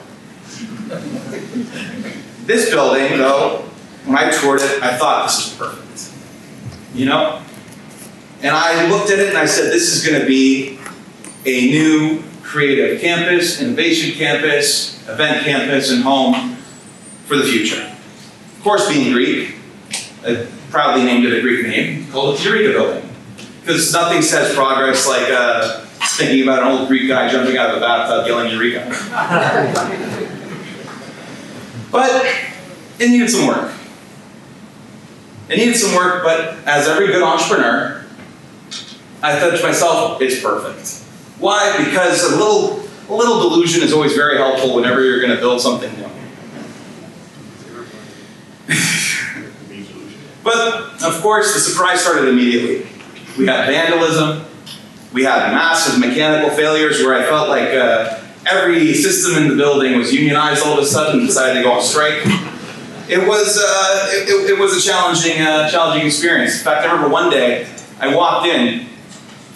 This building, though, when I toured it, I thought this is perfect. You know? And I looked at it and I said, this is going to be a new creative campus, innovation campus, event campus, and home for the future. Of course, being Greek, I proudly named it a Greek name, called it the Eureka Building. Because nothing says progress like thinking about an old Greek guy jumping out of a bathtub yelling Eureka. But it needed some work. It needed some work, but as every good entrepreneur, I thought to myself, it's perfect. Why? Because a little delusion is always very helpful whenever you're going to build something new. But, of course, the surprise started immediately. We had vandalism. We had massive mechanical failures where I felt like every system in the building was unionized all of a sudden and decided to go on strike. It was a challenging experience. In fact, I remember one day I walked in,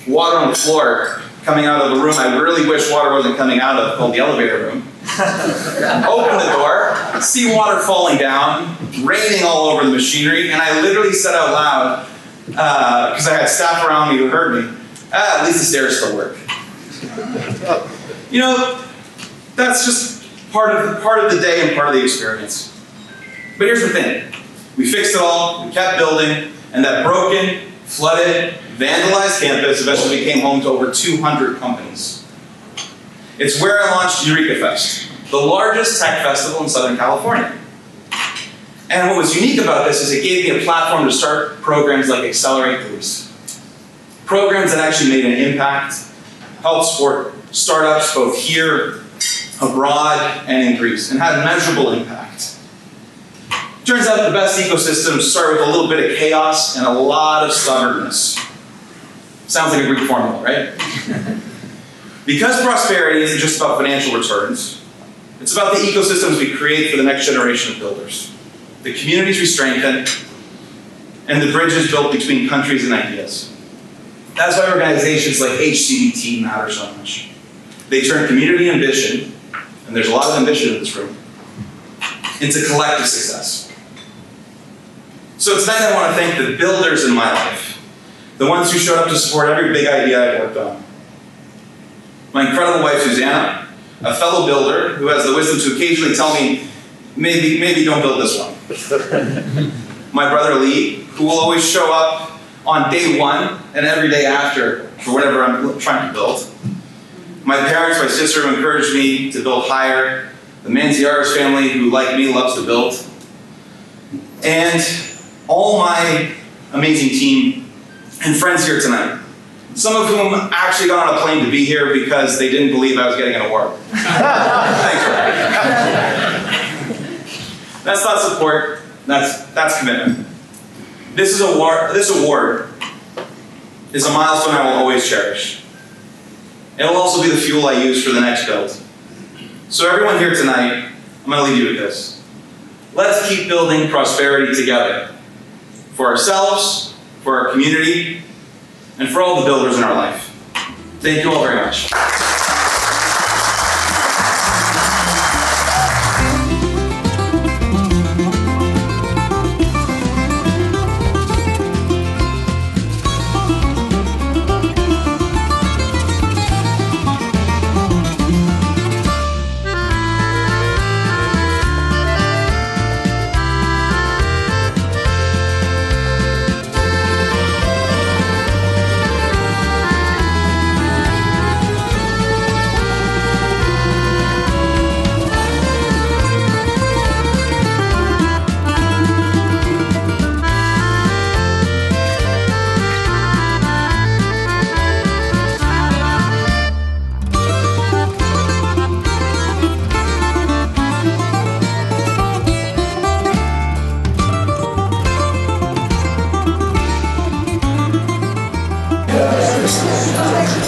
water on the floor coming out of a room I really wish water wasn't coming out of, called the elevator room. Open the door, see water falling down, raining all over the machinery, and I literally said out loud, because I had staff around me who heard me, at least the stairs still work. You know, that's just part of the day and part of the experience. But here's the thing. We fixed it all, we kept building, and that broken, flooded, vandalized campus eventually became home to over 200 companies. It's where I launched Eureka Fest, the largest tech festival in Southern California. And what was unique about this is it gave me a platform to start programs like Accelerate Greece. Programs that actually made an impact, helped support startups both here, abroad, and in Greece, and had measurable impact. Turns out the best ecosystems start with a little bit of chaos and a lot of stubbornness. Sounds like a Greek formula, right? Because prosperity isn't just about financial returns, it's about the ecosystems we create for the next generation of builders, the communities we strengthen, and the bridges built between countries and ideas. That's why organizations like HCBT matter so much. They turn community ambition, and there's a lot of ambition in this room, into collective success. So tonight I want to thank the builders in my life, the ones who showed up to support every big idea I've worked on. My incredible wife, Susanna, a fellow builder who has the wisdom to occasionally tell me, maybe don't build this one. My brother Lee, who will always show up on day one and every day after for whatever I'm trying to build. My parents, my sister who encouraged me to build higher, the Manziaris family who, like me, loves to build, and all my amazing team and friends here tonight, some of whom actually got on a plane to be here because they didn't believe I was getting an award. Thanks, Ray. That's not support, that's commitment. This award is a milestone I will always cherish. It will also be the fuel I use for the next build. So everyone here tonight, I'm going to leave you with this. Let's keep building prosperity together. For ourselves, for our community, and for all the builders in our life. Thank you all very much.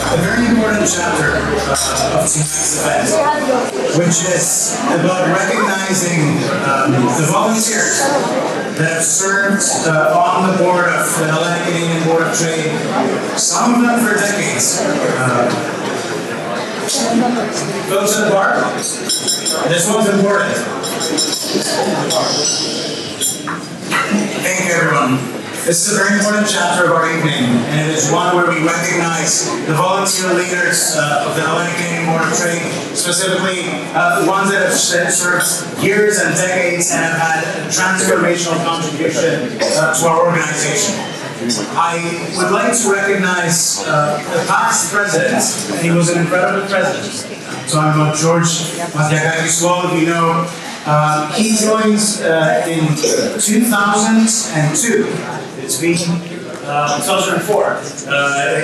A very important chapter of tonight's event which is about recognizing the volunteers that have served on the board of the Hellenic Canadian Board of Trade, some of them for decades. Folks at the bar, this one's important. Thank you, everyone. This is a very important chapter of our evening, and it is one where we recognize the volunteer leaders of the Hellenic Canadian Board of Trade, specifically the ones that have served years and decades and have had a transformational contribution to our organization. I would like to recognize the past president, and he was an incredible president. So I'm George Matiakakis, all of you know. He joined in 2002. It's been 2004.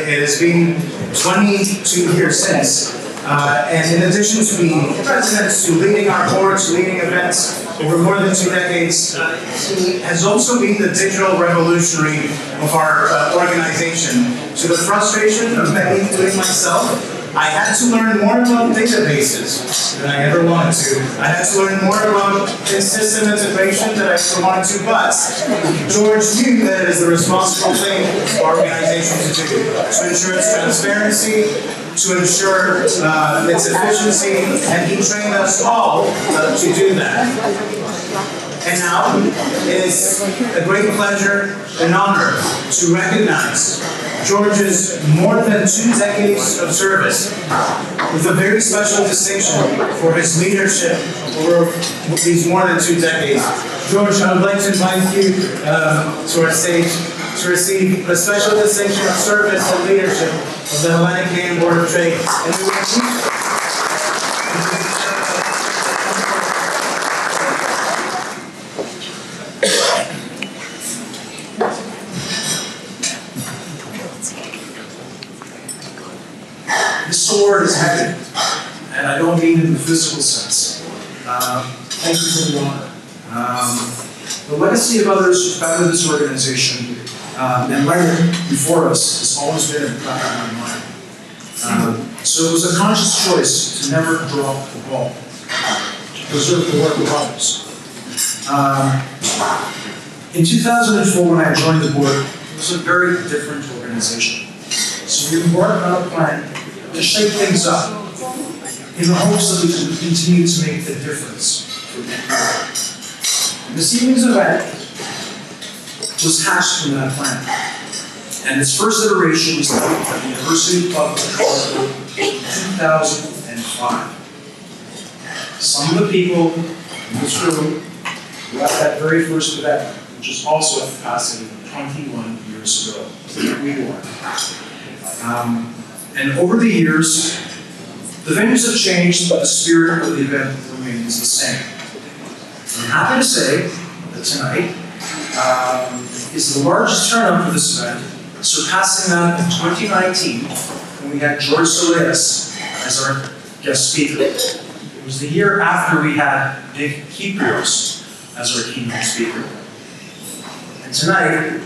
It has been 22 years since. And in addition to being president, to leading our boards, leading events over more than 2 decades, he has also been the digital revolutionary of our organization. To the frustration of many, including myself, I had to learn more about databases than I ever wanted to. I had to learn more about system integration than I ever wanted to, but George knew that it is the responsible thing for our organization to do, to ensure its transparency, to ensure its efficiency, and he trained us all to do that. And now, it is a great pleasure and honor to recognize George's more than 2 decades of service with a very special distinction for his leadership over these more than 2 decades. George, I would like to invite you to our stage to receive the special distinction of service and leadership of the Hellenic Canadian Board of Trade. And we will This award is heavy, and I don't mean in the physical sense. Thank you for the honor. The legacy of others who founded this organization and led it before us has always been in the back of my mind. So it was a conscious choice to never drop the ball, to preserve the work of others. In 2004, when I joined the board, it was a very different organization. So we embarked on a plan to shake things up in the hopes that we could continue to make the difference for people. This evening's event was hatched from that plan. And its first iteration was held at the University of Toronto in 2005. Some of the people in this room were at that very first event, which is also at capacity 21 years ago. We were. And over the years, the venues have changed, but the spirit of the event remains the same. I'm happy to say that tonight is the largest turnout for this event, surpassing that in 2019 when we had George Solis as our guest speaker. It was the year after we had Nick Kyprios as our keynote speaker. And tonight, we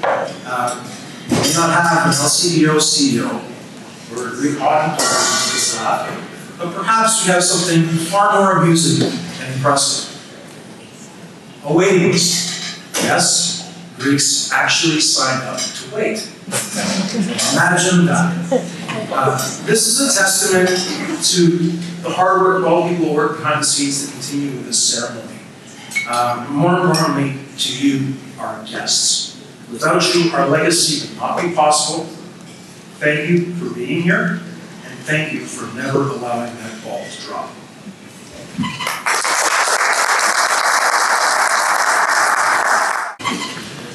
do not have an LCDO CEO or a Greek audit to the staff, but perhaps we have something far more amusing and impressive. A waiting list. Yes, Greeks actually signed up to wait. Imagine that. This is a testament to the hard work of all people who work behind the scenes to continue with this ceremony. More importantly, to you, our guests. Without you, our legacy would not be possible. Thank you for being here, and thank you for never allowing that ball to drop.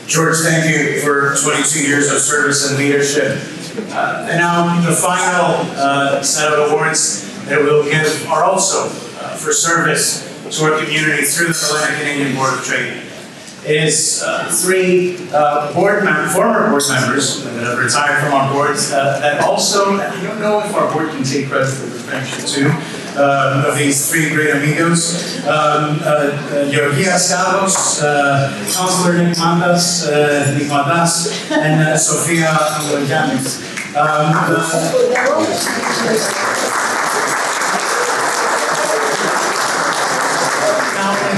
George, thank you for 22 years of service and leadership. And now the final set of awards that we'll give are also for service to our community through the Hellenic Canadian Board of Trade. It is 3 former board members that have retired from our boards that also, I don't know if our board can take credit for the friendship too, of these 3 great amigos. Georgia Stavros, Councillor Nick Mandas, and Sofia Yanis.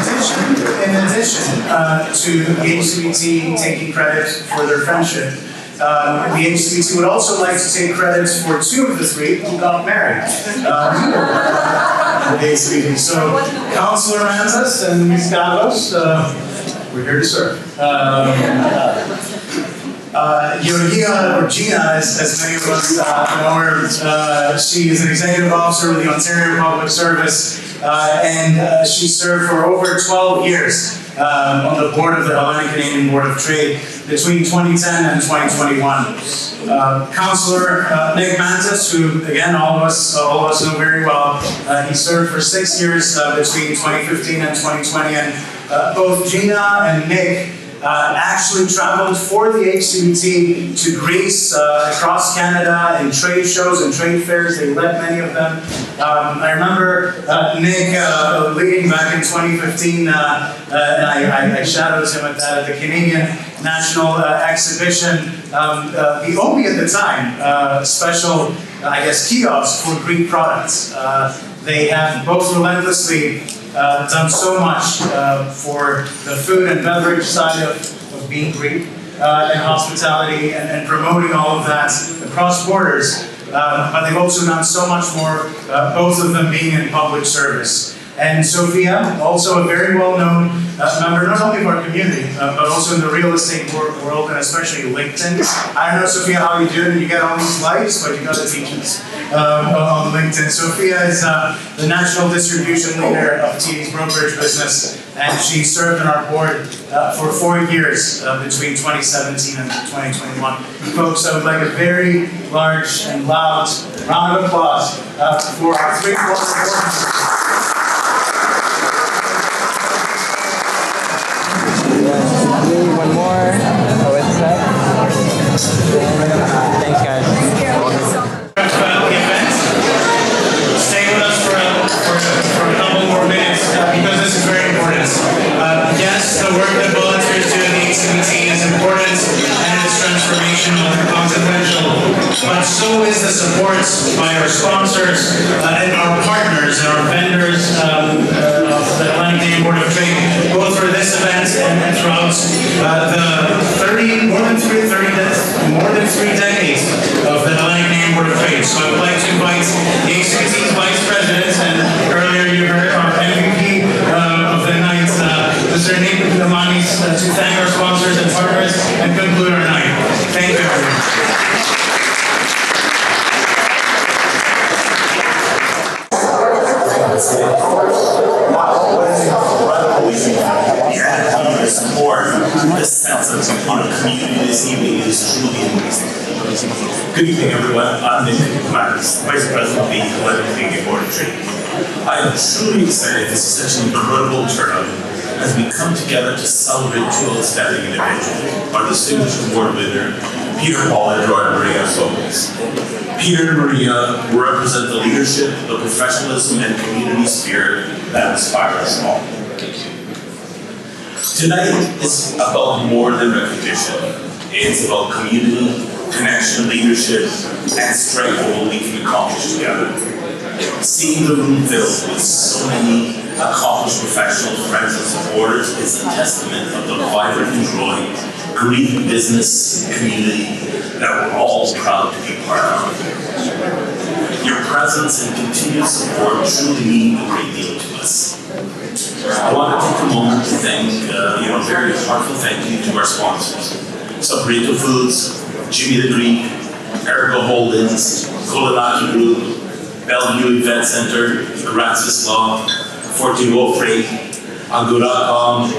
addition to the HCBT taking credit for their friendship, the HCBT would also like to take credit for 2 of the 3 who got married. The HCBT. So, Councillor Mantas and Ms. Carlos, we're here to serve. Georgia, or Gina, as many of us know her, she is an executive officer with the Ontario Public Service, and she served for over 12 years on the board of the Hellenic Canadian Board of Trade between 2010 and 2021. Councillor Nick Mantas, who again all of us know very well, he served for 6 years between 2015 and 2020, and both Gina and Nick actually traveled for the HCBT to Greece, across Canada, in trade shows and trade fairs. They led many of them. I remember Nick leading back in 2015, and I shadowed him at the Canadian National Exhibition, the only at the time special, I guess, kiosk for Greek products. They have both relentlessly done so much for the food and beverage side of being Greek and hospitality and promoting all of that across borders. But they've also done so much more, both of them being in public service. And Sophia, also a very well-known member, not only of our community, but also in the real estate world, and especially LinkedIn. I don't know, Sophia, how you do it, and you get all these likes, but you got to teach us on LinkedIn. Sophia is the national distribution leader of TD's brokerage business, and she served on our board for 4 years between 2017 and 2021. Folks, I would like a very large and loud round of applause for our 3 board members. One more. Oh, it's set. Thanks, guys. Stay with us for a couple more minutes because this is very important. Yes, the work that volunteers do at the HCBT is important and it is transformational and consequential, but so is the support by our sponsors and our partners and our vendors of the Hellenic Canadian Board of Trade, both for this event and throughout more than three decades of the Hellenic Canadian Board of Trade. So I would like to invite the HCBT's Vice President, and earlier you heard our MVP of the night, Mr. Nick Lamanis, to thank our sponsors and partners and conclude our night. Thank you, everyone. Support this sense of community this evening is truly amazing. Good evening, everyone. I'm Nick Lamanis, Vice President of the Hellenic Canadian Board of Trade. I am truly excited. This is such an incredible turnout as we come together to celebrate 2 outstanding individuals. Our distinguished award winner, Peter Paul and Maria Solis. Peter and Maria represent the leadership, the professionalism, and community spirit that inspire us all. Tonight is about more than recognition. It's about community, connection, leadership, and strength of what we can accomplish together. Seeing the room filled with so many accomplished professionals, friends, and supporters is a testament of the vibrant and growing Greek business community that we're all proud to be part of. Your presence and continued support truly mean a great deal to us. I want to take a moment to thank, a very heartfelt thank you to our sponsors. Sabrito Foods, Jimmy the Greek, Ergo Holdings, Hellenic Group, Bellevue Event Center, Erasmus Law, Fortimo Freight, Agora.com,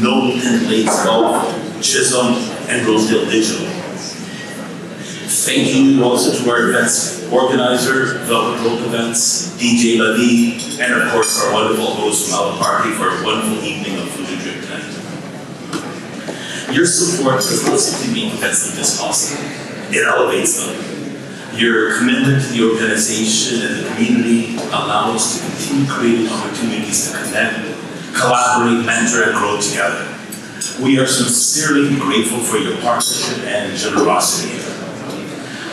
Knowlton Lakes Golf, Chisholm, and Rosedale Digital. Thank you also to our events organizer, Velvet Rope Events, DJ Lavi, and of course our wonderful host from Alva Party for a wonderful evening of food and drink tonight. Your support does not simply make events like this possible, it elevates them. Your commitment to the organization and the community allow us to continue creating opportunities to connect, collaborate, mentor, and grow together. We are sincerely grateful for your partnership and generosity.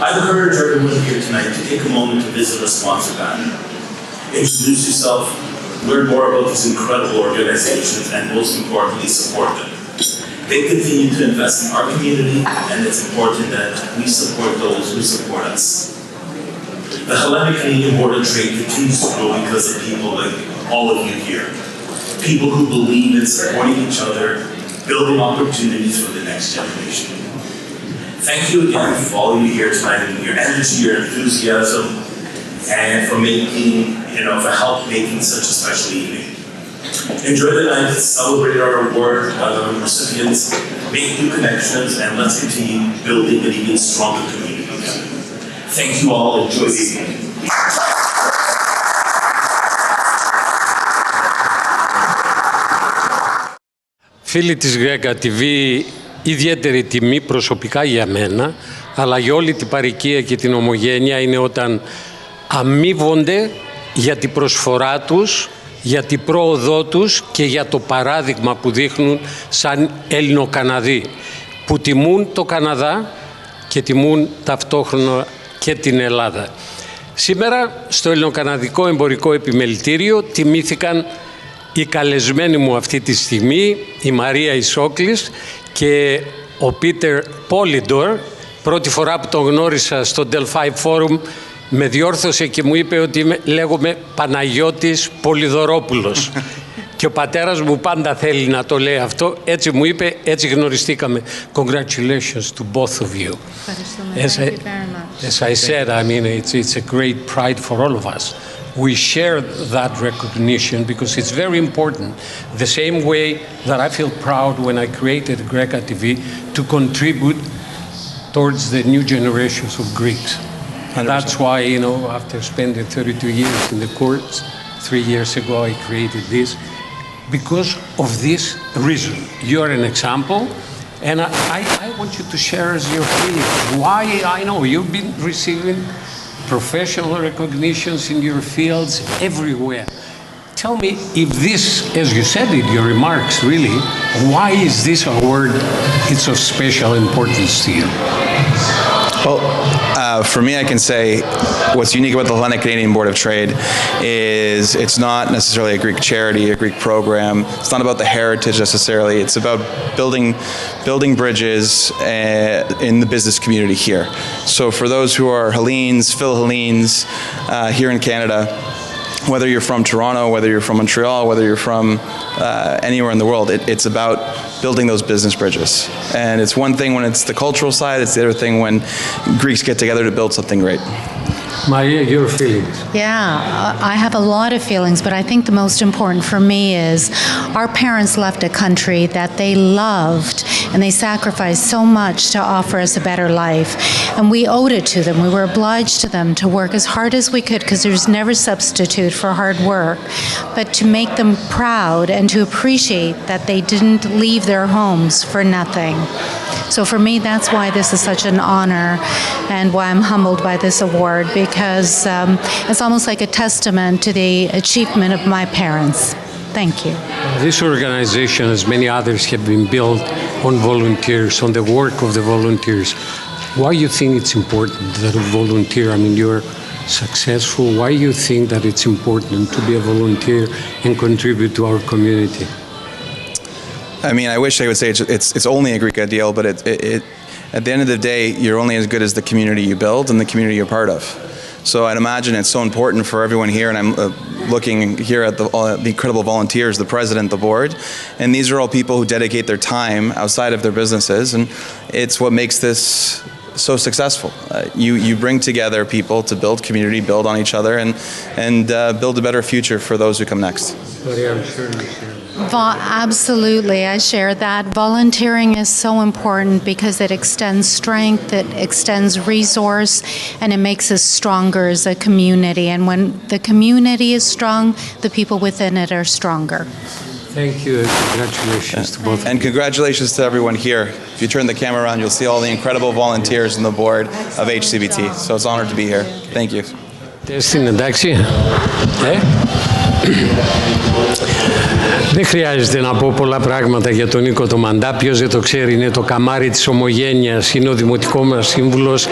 I'd encourage everyone here tonight to take a moment to visit a sponsor banner. Introduce yourself, learn more about these incredible organizations, and most importantly, support them. They continue to invest in our community, and it's important that we support those who support us. The Hellenic Canadian Board of Trade continues to grow because of people like all of you here. People who believe in supporting each other, building opportunities for the next generation. Thank you again for all of you here tonight, and your energy, your enthusiasm, and for for help making such a special evening. Enjoy the night, celebrate our award recipients, make new connections, and let's continue building an even stronger community together. Thank you all, enjoy the evening. Φίλοι της GrecaTV, ιδιαίτερη τιμή προσωπικά για μένα, αλλά για όλη την παροικία και την ομογένεια είναι όταν αμείβονται για την προσφορά τους, για την πρόοδό τους και για το παράδειγμα που δείχνουν σαν Έλληνο-Καναδοί, που τιμούν το Καναδά και τιμούν ταυτόχρονα και την Ελλάδα. Σήμερα στο Ελληνοκαναδικό Εμπορικό Επιμελητήριο τιμήθηκαν οι καλεσμένοι μου αυτή τη στιγμή, η Μαρία Ισόκλης και ο Πίτερ Πόλιντορ. Πρώτη φορά που τον γνώρισα στο Delphi Forum με διόρθωσε και μου είπε ότι λέγομαι Παναγιώτης Πολυδωρόπουλος. Και ο πατέρας μου πάντα θέλει να το λέει αυτό, έτσι μου είπε, έτσι γνωριστήκαμε. Congratulations to both of you. As I said, I mean, it's a great pride for all of us. We share that recognition because it's very important. The same way that I feel proud when I created GrecaTV to contribute towards the new generations of Greeks. 100%. That's why, after spending 32 years in the courts, 3 years ago I created this. Because of this reason. You're an example, and I want you to share your feelings. Why? I know you've been receiving professional recognitions in your fields everywhere. Tell me if this, as you said in your remarks, really, why is this award it's of special importance to you? Well, for me, I can say what's unique about the Hellenic Canadian Board of Trade is it's not necessarily a Greek charity, a Greek program. It's not about the heritage necessarily. It's about building bridges in the business community here. So for those who are Hellenes, Phil-Hellenes here in Canada, whether you're from Toronto, whether you're from Montreal, whether you're from anywhere in the world, it's about building those business bridges. And it's one thing when it's the cultural side, it's the other thing when Greeks get together to build something great. Maria, your feelings? Yeah, I have a lot of feelings, but I think the most important for me is our parents left a country that they loved and they sacrificed so much to offer us a better life. And we owed it to them. We were obliged to them to work as hard as we could because there's never substitute for hard work, but to make them proud and to appreciate that they didn't leave their homes for nothing. So for me, that's why this is such an honor and why I'm humbled by this award, because it's almost like a testament to the achievement of my parents. Thank you. This organization, as many others, have been built on volunteers, on the work of the volunteers. Why do you think it's important that a volunteer, I mean, you're successful, why do you think that it's important to be a volunteer and contribute to our community? I mean, I wish I would say it's only a Greek ideal, but at the end of the day, you're only as good as the community you build and the community you're part of. So I'd imagine it's so important for everyone here, and I'm looking here at the incredible volunteers, the president, the board, and these are all people who dedicate their time outside of their businesses, and it's what makes this so successful. You bring together people to build community, build on each other, and build a better future for those who come next. Absolutely, I share that. Volunteering is so important because it extends strength, it extends resource, and it makes us stronger as a community. And when the community is strong, the people within it are stronger. Thank you, and congratulations to both. And congratulations to everyone here. If you turn the camera around, you'll see all the incredible volunteers on the board of HCBT. So it's an honor to be here. Thank you. Δεν χρειάζεται να πω πολλά πράγματα για τον Νίκο το Μαντά. Ποιος δεν το ξέρει, είναι το καμάρι της ομογένειας, είναι ο δημοτικό μας σύμβουλος.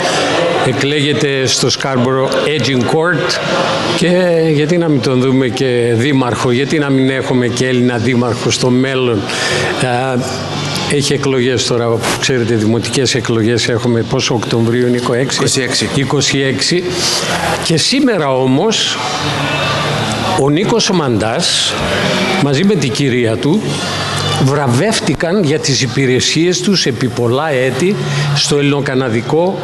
εκλέγεται στο Scarborough Edging Court και γιατί να μην τον δούμε και δήμαρχο, γιατί να μην έχουμε και Έλληνα δήμαρχο στο μέλλον. Έχει εκλογές τώρα, ξέρετε, δημοτικές εκλογές έχουμε, πόσο Οκτωβρίου είναι, 26. Και σήμερα όμως ο Νίκος ο Μαντάς μαζί με την κυρία του βραβεύτηκαν για τις υπηρεσίες τους επί πολλά έτη στο ελληνοκαναδικό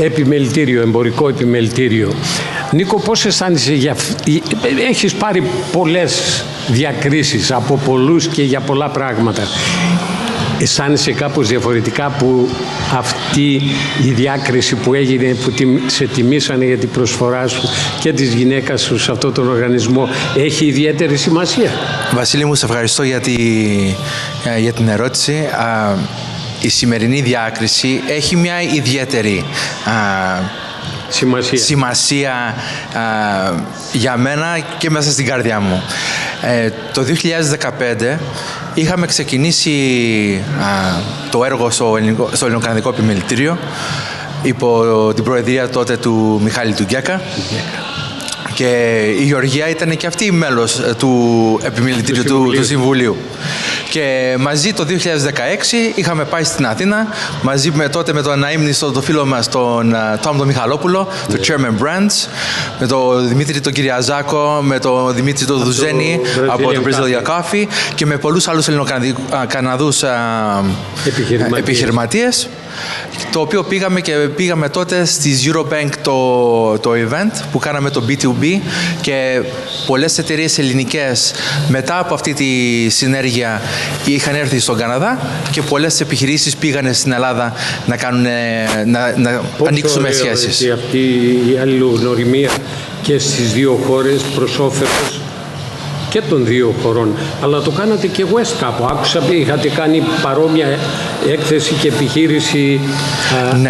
επιμελητήριο, εμπορικό επιμελητήριο. Νίκο, πώς αισθάνεσαι έχεις πάρει πολλές διακρίσεις από πολλούς και για πολλά πράγματα. Αισθάνεσαι κάπως διαφορετικά που αυτή η διάκριση που έγινε, που σε τιμήσανε για την προσφορά σου και της γυναίκας σου σε αυτόν τον οργανισμό, έχει ιδιαίτερη σημασία? Βασίλη μου, σε ευχαριστώ για την ερώτηση. Η σημερινή διάκριση έχει μια ιδιαίτερη σημασία για μένα και μέσα στην καρδιά μου. Το 2015 είχαμε ξεκινήσει το έργο στο Ελληνοκαναδικό Επιμελητήριο υπό την προεδρία τότε του Μιχάλη του Γκέκα. Και η Γεωργία ήταν και αυτή μέλος του Επιμελητήριου του Συμβουλίου. Και μαζί το 2016 είχαμε πάει στην Αθήνα, μαζί με τον αναείμνηστο το φίλο μας τον Τόμ τον Μιχαλόπουλο, το Chairman Brands, με τον Δημήτρη τον Κυριαζάκο, με τον Δημήτρη τον Δουζένη από το Brazilian Coffee και με πολλούς άλλους Ελληνοκαναδούς επιχειρηματίες. Το οποίο πήγαμε τότε στις Eurobank το event που κάναμε το B2B και πολλές εταιρείες ελληνικές μετά από αυτή τη συνέργεια είχαν έρθει στον Καναδά και πολλές επιχειρήσεις πήγανε στην Ελλάδα να ανοίξουμε σχέσεις. Πόσο αυτή η αλληλογνωριμία και στις δύο χώρες προς όφελος και των δύο χωρών, αλλά το κάνατε και West κάπου. Άκουσα ότι είχατε κάνει παρόμοια έκθεση και επιχείρηση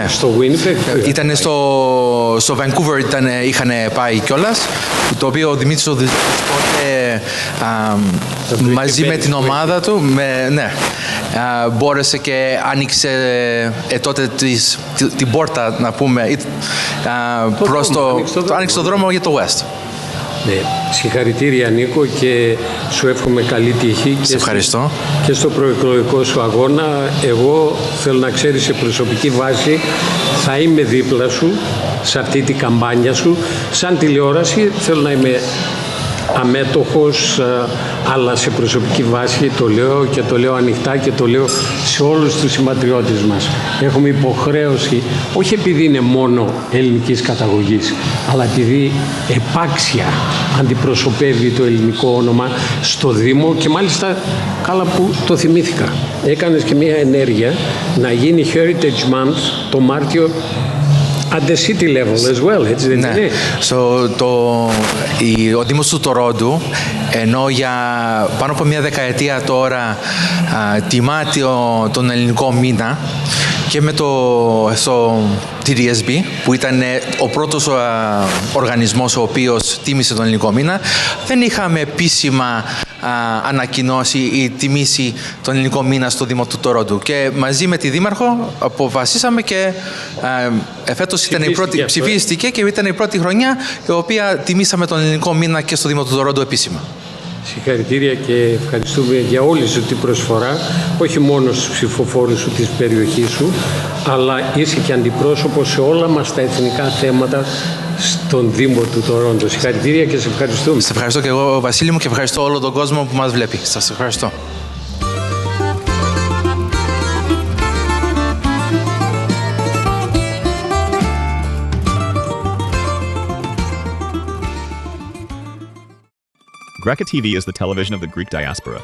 στο Winnipeg. Ήτανε στο Vancouver είχαν πάει κιόλας, το οποίο ο Δημήτρης τότε μαζί με την ομάδα του μπόρεσε και άνοιξε τότε την πόρτα, να πούμε, άνοιξε το δρόμο για το West. Ναι, συγχαρητήρια Νίκο και σου εύχομαι καλή τύχη. Σε ευχαριστώ. Και στο προεκλογικό σου αγώνα. Εγώ θέλω να ξέρεις, σε προσωπική βάση θα είμαι δίπλα σου σε αυτή την καμπάνια σου. Σαν τηλεόραση θέλω να είμαι αμέτωχος, αλλά σε προσωπική βάση το λέω και το λέω ανοιχτά και το λέω σε όλους τους συμπατριώτες μας. Έχουμε υποχρέωση, όχι επειδή είναι μόνο ελληνικής καταγωγής, αλλά επειδή επάξια αντιπροσωπεύει το ελληνικό όνομα στο Δήμο και μάλιστα καλά που το θυμήθηκα. Έκανες και μια ενέργεια να γίνει Heritage Month το Μάρτιο at the city level as well, έτσι δεν είναι? Ο Δήμος του Τορόντου, ενώ για πάνω από μια δεκαετία τώρα τιμά τον ελληνικό μήνα και με στο TDSB, που ήταν ο πρώτος οργανισμός ο οποίος τίμησε τον ελληνικό μήνα, δεν είχαμε επίσημα ανακοινώσει ή τιμήσει τον ελληνικό μήνα στο Δήμο του Τορόντου. Και μαζί με τη Δήμαρχο αποφασίσαμε και φέτος ψηφίστηκε και ήταν η πρώτη χρονιά η οποία τιμήσαμε τον ελληνικό μήνα και στο Δήμο του Τορόντου επίσημα. Συγχαρητήρια και ευχαριστούμε για όλη σου την προσφορά, όχι μόνο στους ψηφοφόρους σου της περιοχής σου, αλλά είσαι και αντιπρόσωπο σε όλα μας τα εθνικά θέματα στον Δήμο του Τορόντο. Συγχαρητήρια και σε ευχαριστούμε. Σε ευχαριστώ και εγώ, Βασίλη μου, και ευχαριστώ όλο τον κόσμο που μας βλέπει. Σας ευχαριστώ. GrecaTV is the television of the Greek diaspora,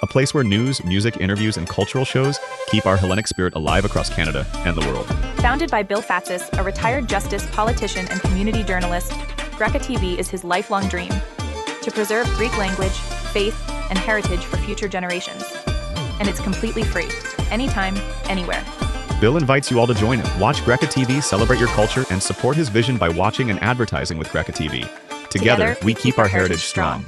a place where news, music, interviews, and cultural shows keep our Hellenic spirit alive across Canada and the world. Founded by Bill Fatsis, a retired justice, politician, and community journalist, GrecaTV is his lifelong dream to preserve Greek language, faith, and heritage for future generations. And it's completely free, anytime, anywhere. Bill invites you all to join him. Watch GrecaTV, celebrate your culture, and support his vision by watching and advertising with GrecaTV. Together, we keep our heritage strong.